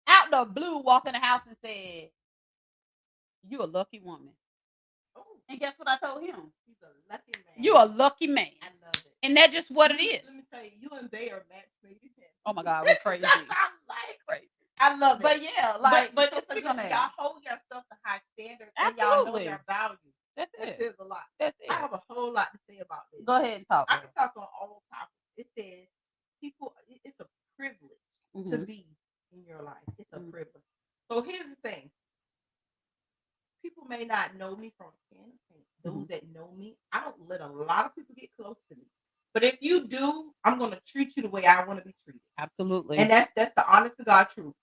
Out the blue, walked in the house and said, "You a lucky woman." Oh. And guess what I told him? He's a lucky man. You a lucky man. I love it. And that's just what it is. Let me tell you, you and Bay are match made in heaven. Oh my God, we're crazy. I like crazy. I love it. But yeah, like, but so it's because y'all hold yourself to high standards and y'all know your values. That says a lot. That's it. I have a whole lot to say about this. Go ahead and talk. I can talk on all topics. It says it's a privilege to be in your life. It's a privilege. So here's the thing. People may not know me from a can of paint. Those that know me, I don't let a lot of people get close to me. But if you do, I'm going to treat you the way I want to be treated. Absolutely. And that's the honest to God truth.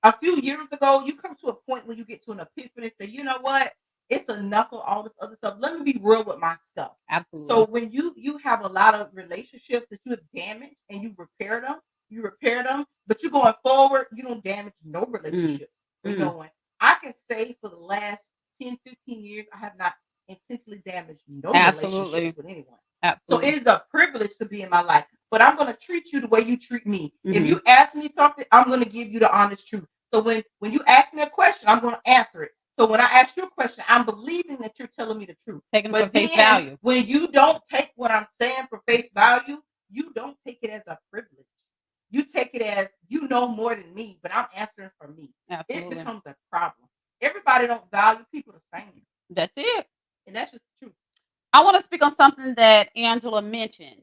A few years ago, you come to a point where you get to an epiphany and say, you know what? It's enough of all this other stuff. Let me be real with myself. Absolutely. So when you have a lot of relationships that you have damaged and you repair them, but you're going forward, you don't damage no relationship. I can say for the last 10, 15 years, I have not intentionally damaged no relationships with anyone. Absolutely. So it is a privilege to be in my life. But I'm going to treat you the way you treat me. If you ask me something, I'm going to give you the honest truth. So when you ask me a question, I'm going to answer it. So when I ask you a question, I'm believing that you're telling me the truth. Taking it for face value. When you don't take what I'm saying for face value, you don't take it as a privilege. You take it as you know more than me, but I'm answering for me. Absolutely. It becomes a problem. Everybody don't value people the same. That's it. And that's just the truth. I want to speak on something that Angela mentioned.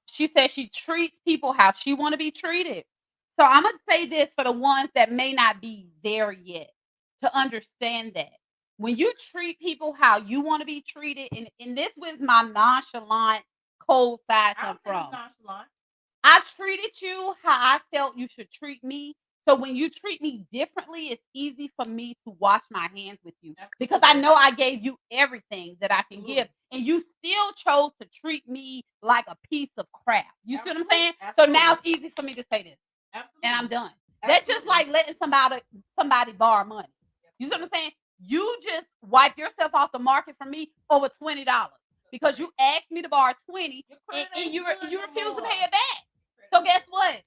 She said she treats people how she want to be treated. So I'm going to say this for the ones that may not be there yet to understand that. When you treat people how you want to be treated, and this was my nonchalant, cold side come from. I treated you how I felt you should treat me. So when you treat me differently, it's easy for me to wash my hands with you. Absolutely. Because I know I gave you everything that I can give. And you still chose to treat me like a piece of crap. You see what I'm saying? Absolutely. So now it's easy for me to say this. Absolutely. And I'm done. Absolutely. That's just like letting somebody borrow money. You see what I'm saying? You just wipe yourself off the market from me over $20 because you asked me to borrow $20 and you refuse to pay it back. So guess what?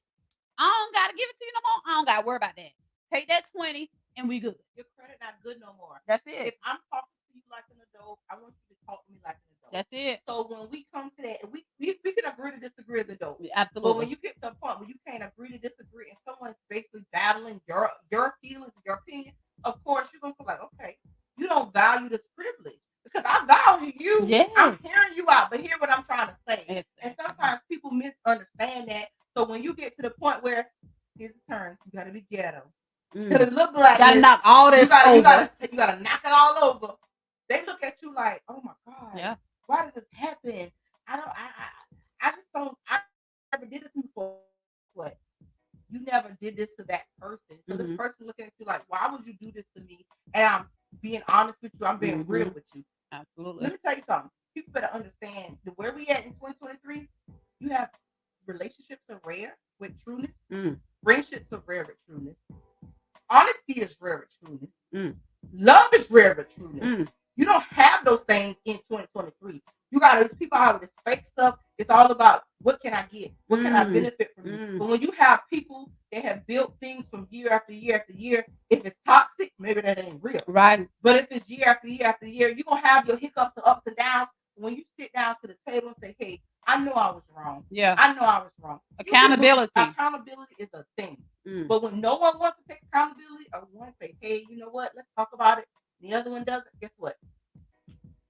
I don't gotta give it to you no more. I don't gotta worry about that. Take that 20 and we good. Your credit not good no more. That's it. If I'm talking to you like an adult, I want you to talk to me like an adult. That's it. So when we come to that, we can agree to disagree as adults. Absolutely. But when you get to a point where you can't agree to disagree and someone's basically battling your feelings and your opinion, of course you're gonna feel like, okay, you don't value this privilege. Because I value you. Yes. I'm hearing you out, but hear what I'm trying to say. Yes. And sometimes people misunderstand that. So when you get to the point where Here's the term. You gotta be ghetto. Mm. It look like Gotta this. knock all this You gotta, over. you gotta knock it all over. They look at you like, oh my God, Yeah. why did this happen? I just don't. I never did this before. What? You never did this to that person. So this Mhm. person looking at you like, why would you do this to me? And I'm being honest with you. I'm being real Mhm. with you. Absolutely. Let me tell you something. People better understand that where we at in 2023, you have relationships are rare with trueness. Mm. Friendships are rare with trueness. Honesty is rare with trueness. Mm. Love is rare with trueness. Mm. You don't have those things in 2023. You got these people out with this fake stuff. It's all about what can I get? What can I benefit from you? Mm. But when you have people that have built things from year after year after year, if it's toxic, maybe that ain't real. Right. But if it's year after year after year, you're gonna have your hiccups and ups and downs. When you sit down to the table and say, hey, I know I was wrong. Yeah. I know I was wrong. Accountability. Accountability is a thing. Mm. But when no one wants to take accountability, or one say, hey, you know what? Let's talk about it. The other one doesn't. Guess what?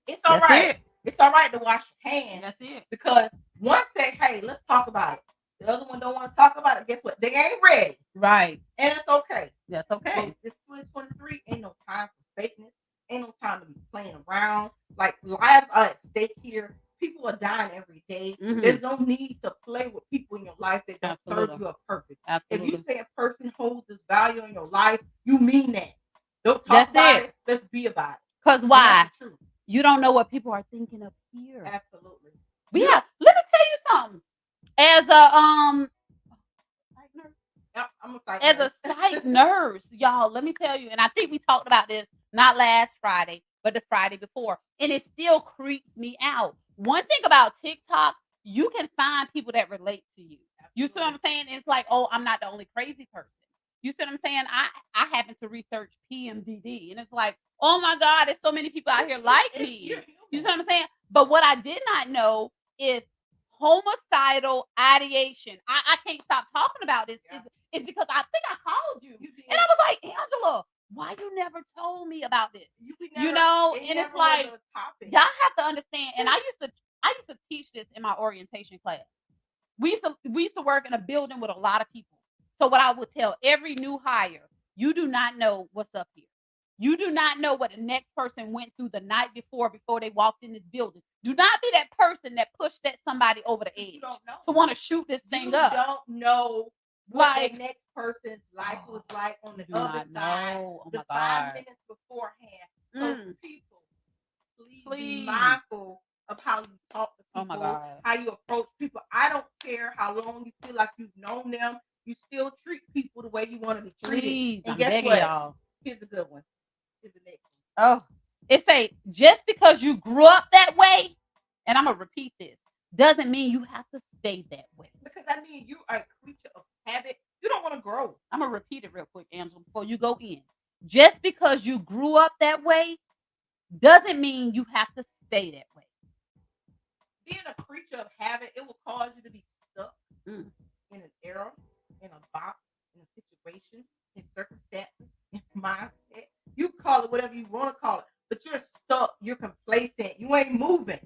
It's all That's right. it. It's all right to wash your hands That's it. because one say, hey, let's talk about it. The other one don't want to talk about it. Guess what? They ain't ready. Right. And it's okay. That's okay. But this 2023 ain't no time for fakeness. Ain't no time to be playing around. Like lives are at stake here. People are dying every day. Mhm. There's no need to play with people in your life that don't serve Absolutely. you a purpose. Absolutely. If you say a person holds this value in your life, you mean that. Don't That's talk about it. it. Let's be about it. Because And why? that's the truth. You don't know what people are thinking of here. Absolutely. Yeah. Let me tell you something. As a psych nurse, Yep, I'm a psych as nurse. a psych nurse, y'all, let me tell you, and I think we talked about this not last Friday, but the Friday before, and it still creeps me out. One thing about TikTok, you can find people that relate to you. You see what I'm saying? It's like, oh, I'm not the only crazy person. You see what I'm saying? I happen to research PMDD, and it's like, oh my God, there's so many people out here like me. You see what I'm saying? But what I did not know is homicidal ideation. I can't stop talking about this. Yeah. It's because I think I called you. You did. And I was like, Angela, why you never told me about this? You know, it and it's never like, was a topic. y'all have to understand. And I used to teach this in my orientation class. We used to work in a building with a lot of people. So what I would tell every new hire, you do not know what's up here. You do not know what the next person went through the night before they walked in this building. Do not be that person that pushed that somebody over the edge You don't know. to want to shoot this thing You up. don't know what Like, the next person's life was like on the do other not side. know. Oh the my 5 God. minutes beforehand. So Mm. people, please Please. be mindful of how you talk to people, Oh my God. how you approach people. I don't care how long you feel like you've known them. You still treat people the way you want to be treated. Please, And I'm guess begging what? y'all. Here's a good one. Here's the next one. Oh, it say just because you grew up that way, and I'm gonna repeat this, doesn't mean you have to stay that way. Because I mean, you are a creature of habit. You don't want to grow. I'm gonna repeat it real quick, Angela, before you go in. Just because you grew up that way doesn't mean you have to stay that way. Being a creature of habit, it will cause you to be stuck in an era, in a box, in a situation, in circumstances, in mindset. You call it whatever you want to call it, but you're stuck. You're complacent. You ain't moving.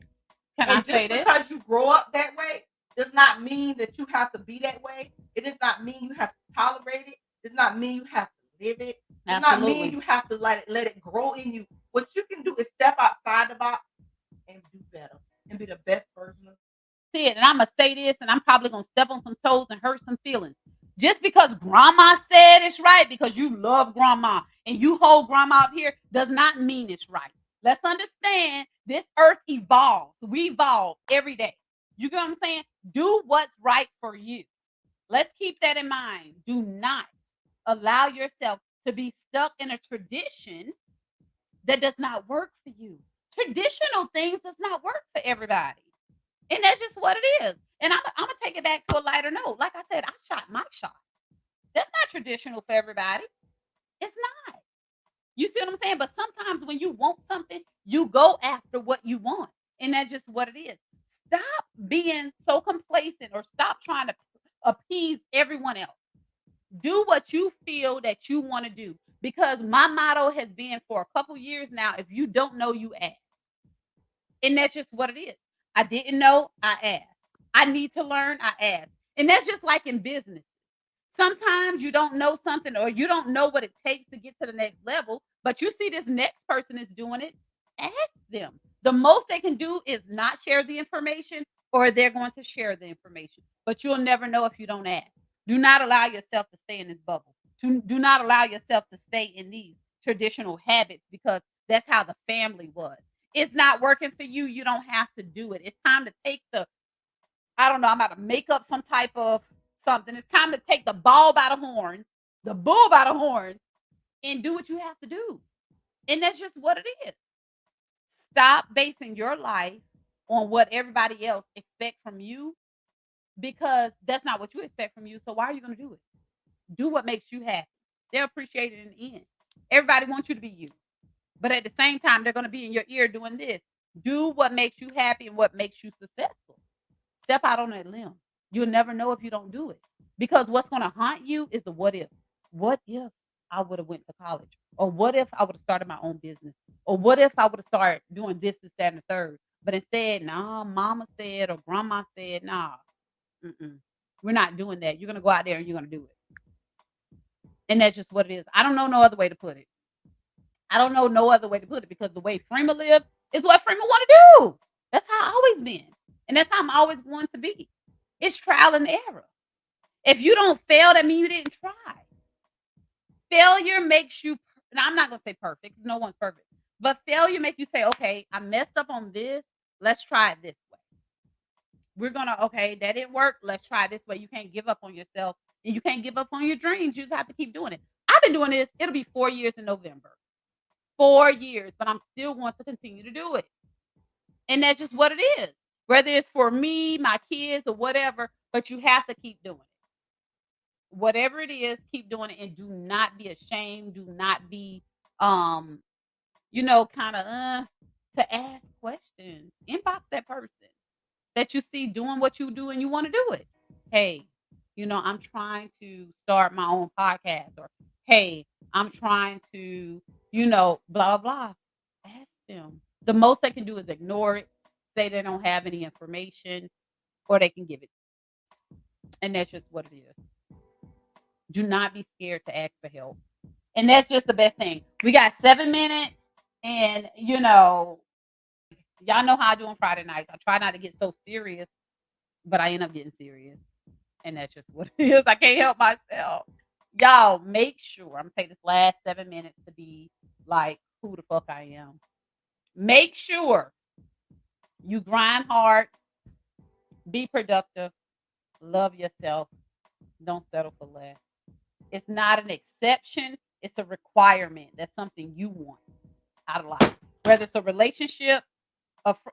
Can And I say just this? because you grow up that way does not mean that you have to be that way. It does not mean you have to tolerate it. It does not mean you have to live it. It does not mean you have to let it grow in you. What you can do is step outside the box and do better and be the best version of See it, and I'm gonna say this, and I'm probably gonna step on some toes and hurt some feelings. Just because grandma said it's right, because you love grandma and you hold grandma up here, does not mean it's right. Let's understand this earth evolves. We evolve every day. You get what I'm saying? Do what's right for you. Let's keep that in mind. Do not allow yourself to be stuck in a tradition that does not work for you. Traditional things does not work for everybody. And that's just what it is. And I'm gonna take it back to a lighter note. Like I said, I shot my shot. That's not traditional for everybody. It's not. You see what I'm saying? But sometimes when you want something, you go after what you want. And that's just what it is. Stop being so complacent or stop trying to appease everyone else. Do what you feel that you want to do. Because my motto has been for a couple years now, if you don't know, you ask. And that's just what it is. I didn't know, I asked. I need to learn, I asked. And that's just like in business. Sometimes you don't know something or you don't know what it takes to get to the next level, but you see this next person is doing it. Ask them. The most they can do is not share the information or they're going to share the information, but you'll never know if you don't ask. Do not allow yourself to stay in this bubble. Do not allow yourself to stay in these traditional habits because that's how the family was. It's not working for you. You don't have to do it. It's time to take I don't know, I'm about to make up some type of something. It's time to take the ball by the horn, the bull by the horn, and do what you have to do. And that's just what it is. Stop basing your life on what everybody else expects from you because that's not what you expect from you. So why are you going to do it? Do what makes you happy. They'll appreciate it in the end. Everybody wants you to be you. But at the same time, they're going to be in your ear doing this. Do what makes you happy and what makes you successful. Step out on that limb. You'll never know if you don't do it. Because what's going to haunt you is the what if. What if I would have went to college? Or what if I would have started my own business? Or what if I would have started doing this, that, and the third? But instead, nah, mama said or grandma said, nah, we're not doing that. You're going to go out there and you're going to do it. And that's just what it is. I don't know no other way to put it. I don't know no other way to put it because the way Freema lived is what Freema want to do. That's how I always been. And that's how I'm always going to be. It's trial and error. If you don't fail, that means you didn't try. Failure makes you, and I'm not going to say perfect because no one's perfect, but failure makes you say, okay, I messed up on this. Let's try it this way. We're going to, okay, that didn't work. Let's try it this way. You can't give up on yourself and you can't give up on your dreams. You just have to keep doing it. I've been doing this. It'll be 4 years in November. 4 years, but I'm still going to continue to do it. And that's just what it is. Whether it's for me, my kids, or whatever, but you have to keep doing it. Whatever it is, keep doing it and do not be ashamed. Do not be kind of to ask questions. Inbox that person that you see doing what you do and you want to do it. Hey, I'm trying to start my own podcast, or hey, I'm trying to, blah, blah. Ask them. The most they can do is ignore it, say they don't have any information, or they can give it. And that's just what it is. Do not be scared to ask for help. And that's just the best thing. We got 7 minutes, and y'all know how I do on Friday nights. I try not to get so serious, but I end up getting serious. And that's just what it is. I can't help myself. Y'all, make sure, I'm going to take this last 7 minutes to be like who the fuck I am. Make sure you grind hard, be productive, love yourself, don't settle for less. It's not an exception, it's a requirement. That's something you want out of life. Whether it's a relationship,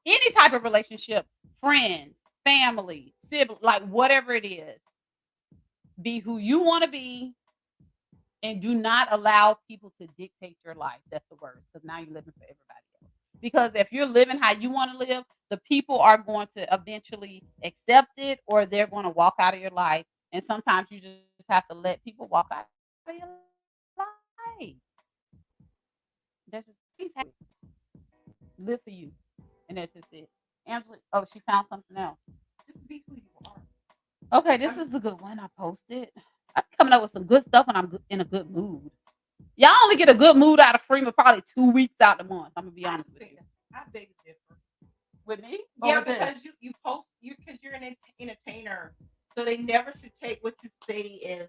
any type of relationship, friends, family, sibling, like whatever it is. Be who you want to be and do not allow people to dictate your life. That's the worst, because now you're living for everybody else. Because if you're living how you want to live, the people are going to eventually accept it or they're going to walk out of your life. And sometimes you just have to let people walk out of your life. That's just live for you. And that's just it. Angela, she found something else. Just be who you are. Okay, this is a good one. I posted. I'm coming up with some good stuff when I'm in a good mood. Y'all only get a good mood out of Freema probably 2 weeks out the month. I'm gonna be honest with you. I beg to differ. With me? Yeah, because you post because you're an entertainer, so they never should take what you say as,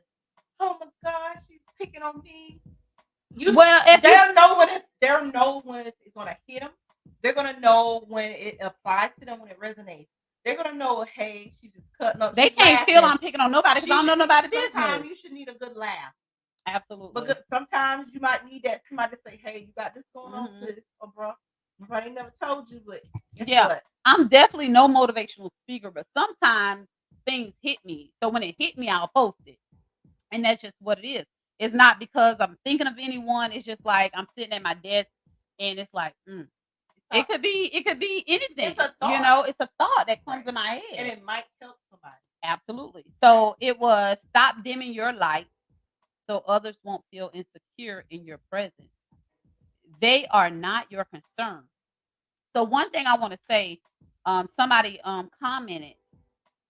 oh my gosh, she's picking on me. If they'll know when it's gonna hit them. They're gonna know when it applies to them, when it resonates. They're gonna know, hey, she's just cutting up. They can't feel I'm picking on nobody because I don't know nobody's business. Sometimes you should need a good laugh. Absolutely. But sometimes you might need that somebody to say, hey, you got this going on, sis, or bro. I ain't never told you, but guess what? I'm definitely no motivational speaker, but sometimes things hit me. So when it hit me, I'll post it. And that's just what it is. It's not because I'm thinking of anyone. It's just like I'm sitting at my desk and it's like, it could be anything. It's a thought. It's a thought that comes in my head. And it might help somebody. Absolutely. So it was stop dimming your light so others won't feel insecure in your presence. They are not your concern. So one thing I want to say, somebody commented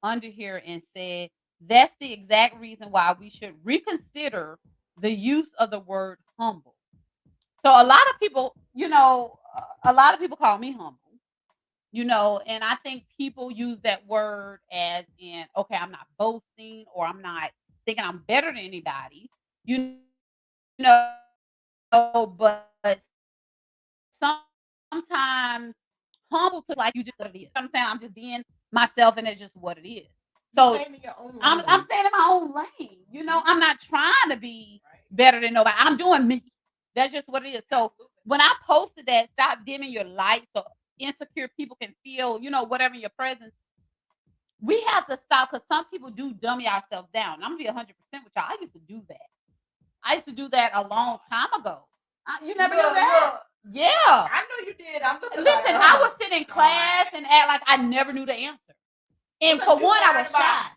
under here and said That's the exact reason why we should reconsider the use of the word humble. So a lot of people, a lot of people call me humble, and I think people use that word as in, okay, I'm not boasting or I'm not thinking I'm better than anybody, you but sometimes humble to like you just what it is. I'm saying I'm just being myself and it's just what it is. So Staying in your own I'm lane. staying in my own lane. I'm not trying to be better than nobody. I'm doing me. That's just what it is. So when I posted that, stop dimming your light so insecure people can feel, whatever in your presence. We have to stop because some people do dummy ourselves down. I'm gonna be 100% with y'all. I used to do that. I used to do that a long time ago. You never knew that? Yeah. I know you did. I'm looking Listen, like, I would sit in class and act like I never knew the answer. And Because for you one, I worried was about- shy.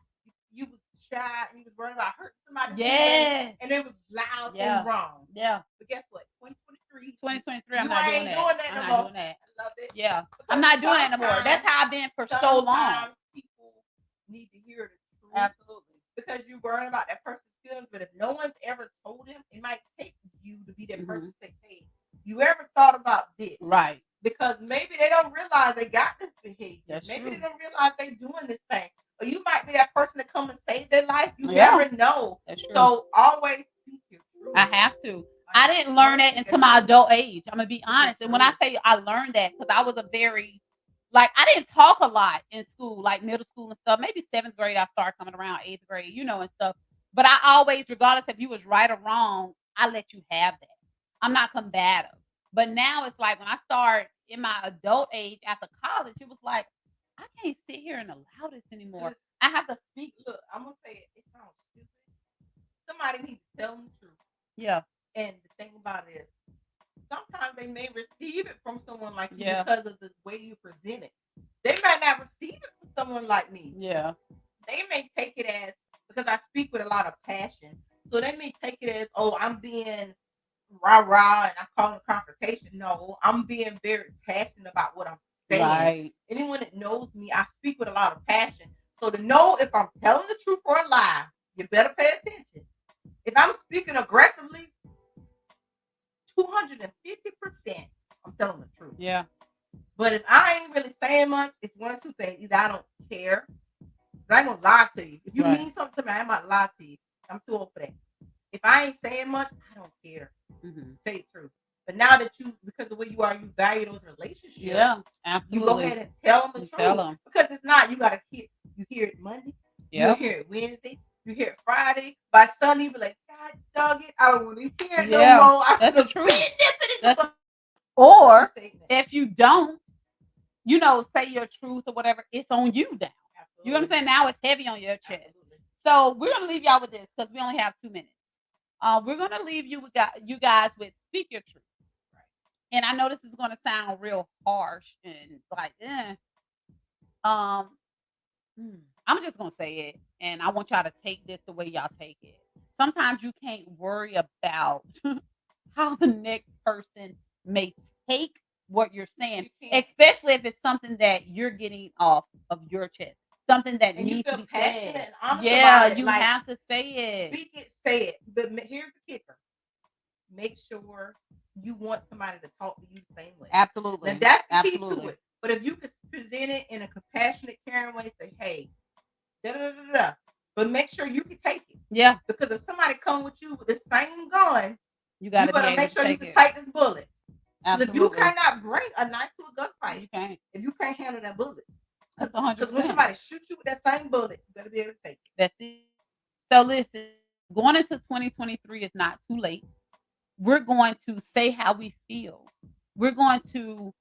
you was shy and you was worried about hurting somebody's feelings, Yes. and it was loud Yeah. and wrong. Yeah. But guess what? 2023. 2023, I'm You not doing ain't that. doing that I'm no not more. doing that. I love it. Yeah. Because I'm not doing that no more. That's sometimes- how I've been for so long. Sometimes people need to hear the truth. Absolutely. Because you're worried about that person's feelings, but if no one's ever told them, it might take you to be that person to say, hey, you ever thought about this? Right. Because maybe they don't realize they got this behavior. That's maybe true. they don't realize they doing this thing. Or you might be that person to come and save their life. You Yeah. never know. That's true. So always speak your truth. I have to. I didn't learn that until my adult age. I'm gonna be honest. And when I say I learned that, because I was a very I didn't talk a lot in school, like middle school and stuff. Maybe 7th grade, I started coming around 8th grade, and stuff. But I always, regardless if you was right or wrong, I let you have that. I'm not combative. But now it's like when I start in my adult age after college, it was like I can't sit here and allow this anymore. I have to speak. Look, I'm gonna say it. It sounds stupid. Somebody needs to tell them the truth. Yeah. And the thing about it is, sometimes they may receive it from someone like you Yeah. because of the way you present it. They might not receive it from someone like me. Yeah. They may take it as, because I speak with a lot of passion, so they may take it as, oh, I'm being rah-rah and I'm calling confrontation. No, I'm being very passionate about what I'm saying. Right. Anyone that knows me, I speak with a lot of passion. So to know if I'm telling the truth or a lie, you better pay attention. If I'm speaking aggressively, 250%, I'm telling the truth. Yeah. But if I ain't really saying much, it's one of two things. Either I don't care, 'cause I ain't gonna lie to you. If you Right. mean something to me, I might lie to you. I'm too old for that. If I ain't saying much, I don't care. Mm-hmm. Tell you the truth. But now that you, because of where you are, you value those relationships. Yeah. Absolutely. You go ahead and tell them the truth. Tell them. Because it's not, you gotta hear, you hear it Monday, Yeah. you hear it Wednesday, you hear it Friday. By Sunday, you be like, God dog it, I don't want to hear it Yeah, no more. I that's the should've truth. been nipping it That's- before." Or Statement. if you don't, say your truth or whatever, it's on you now. You know what I'm saying? Now it's heavy on your chest. Absolutely. So we're gonna leave y'all with this because we only have 2 minutes. We're gonna leave you guys with speak your truth. Right. And I know this is gonna sound real harsh and I'm just gonna say it, and I want y'all to take this the way y'all take it. Sometimes you can't worry about how the next person may take what you're saying, You can't. especially if it's something that you're getting off of your chest, something that And you needs to feel be passionate said. and honest Yeah, about it. you Like, have to say it. speak it, say it. But here's the kicker. Make sure you want somebody to talk to you the same way. Absolutely. Now that's the Absolutely. key to it. But if you can present it in a compassionate, caring way, say, hey, da da da da. But make sure you can take it. Yeah, Because if somebody come with you with the same gun, you you got to be better able make to sure you take can it. take this bullet. 'Cause if you Absolutely. cannot bring a knife to a gunfight, You can't. if you can't handle that bullet, That's because when 100%. somebody shoots you with that same bullet, you better be able to take it. That's it. So listen, going into 2023 is not too late. We're going to say how we feel. We're going to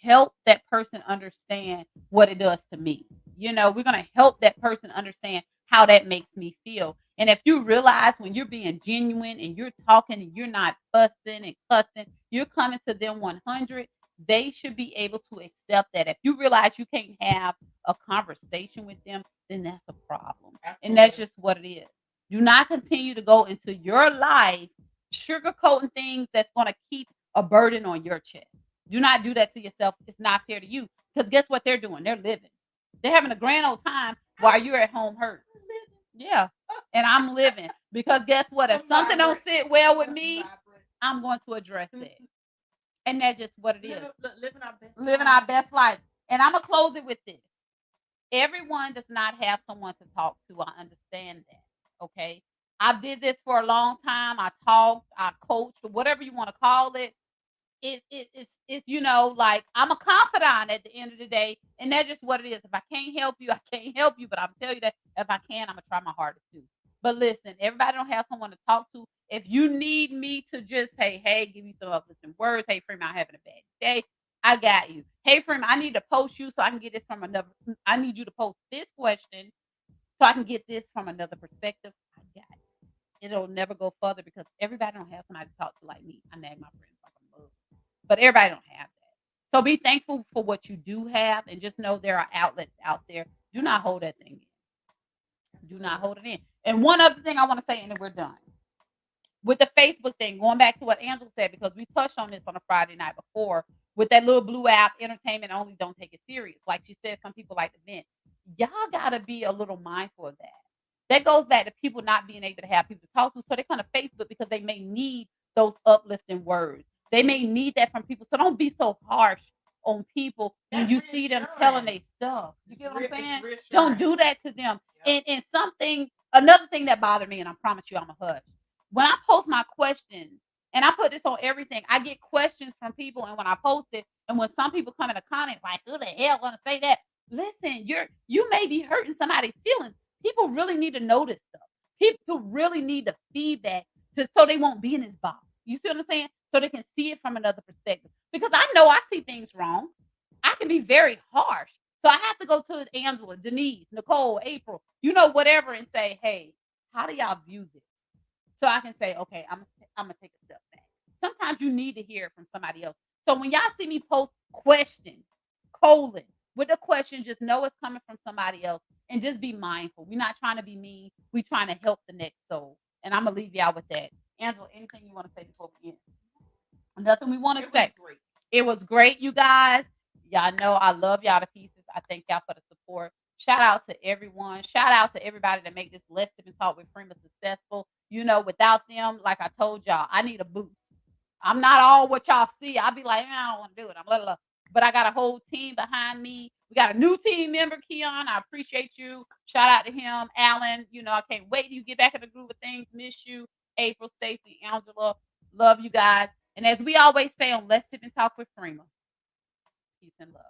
help that person understand what it does to me. We're going to help that person understand how that makes me feel. And if you realize when you're being genuine and you're talking and you're not fussing and cussing, you're coming to them 100, they should be able to accept that. If you realize you can't have a conversation with them, then that's a problem. And that's just what it is. Do not continue to go into your life sugarcoating things that's going to keep a burden on your chest. Do not do that to yourself. It's not fair to you. Because guess what they're doing? They're living. They're having a grand old time. while you're at home hurt. Yeah. And I'm living. Because guess what? If something don't sit well with me, I'm going to address it. And that's just what it is. Living our best life. And I'm going to close it with this. Everyone does not have someone to talk to. I understand that. Okay. I did this for a long time. I talked, I coached, whatever you want to call it. It's you know, like I'm a confidant at the end of the day, and that's just what it is. If I can't help you, I can't help you. But I'm telling you that if I can, I'm gonna try my hardest to. But listen, everybody don't have someone to talk to. If you need me to just say, hey, give you some uplifting words, hey Freeman, I'm having a bad day, I got you. Hey Freeman, I need to post you so I can get this from another. I need you to post this question so I can get this from another perspective. I got it. It'll never go further because everybody don't have somebody to talk to like me. I name my friends like a mug. But everybody don't have that. So be thankful for what you do have and just know there are outlets out there. Do not hold that thing in. Do not hold it in. And one other thing I want to say, and then we're done. With the Facebook thing, going back to what Angela said, because we touched on this on a Friday night before, with that little blue app, entertainment only, don't take it serious. Like she said, some people like to vent. Y'all got to be a little mindful of that. That goes back to people not being able to have people to talk to. So they come to Facebook because they may need those uplifting words. They may need that from people. So don't be so harsh on people when you see them telling their stuff. You get what I'm saying? Don't do that to them. And another thing that bothered me, and I promise you I'm a hush. When I post my questions, and I put this on everything, I get questions from people, and when I post it, and when some people come in the comments like, who the hell gonna say that? Listen, you may be hurting somebody's feelings. People really need to know this stuff. People really need the feedback so they won't be in this box. You see what I'm saying? So they can see it from another perspective. Because I know I see things wrong. I can be very harsh. So I have to go to Angela, Denise, Nicole, April, whatever, and say, hey, how do y'all view this? So I can say, okay, I'm gonna take a step back. Sometimes you need to hear it from somebody else. So when y'all see me post question, colon, with a question, just know it's coming from somebody else and just be mindful. We're not trying to be mean. We're trying to help the next soul. And I'm gonna leave y'all with that. Angela, anything you want to say before we end? Nothing we want to say. It was great, you guys. Y'all know I love y'all to pieces. I thank y'all for the support. Shout out to everyone. Shout out to everybody that make this Let's Sip and Talk with Freeman successful. Without them, like I told y'all, I need a boost. I'm not all what y'all see. I'll be like, I don't want to do it. I'm blah, blah. But I got a whole team behind me. We got a new team member, Keon. I appreciate you. Shout out to him. Alan, I can't wait till you get back in the groove of things. Miss you. April, Stacy, Angela. Love you guys. And as we always say on Let's Sip and Talk with Freeman, peace and love.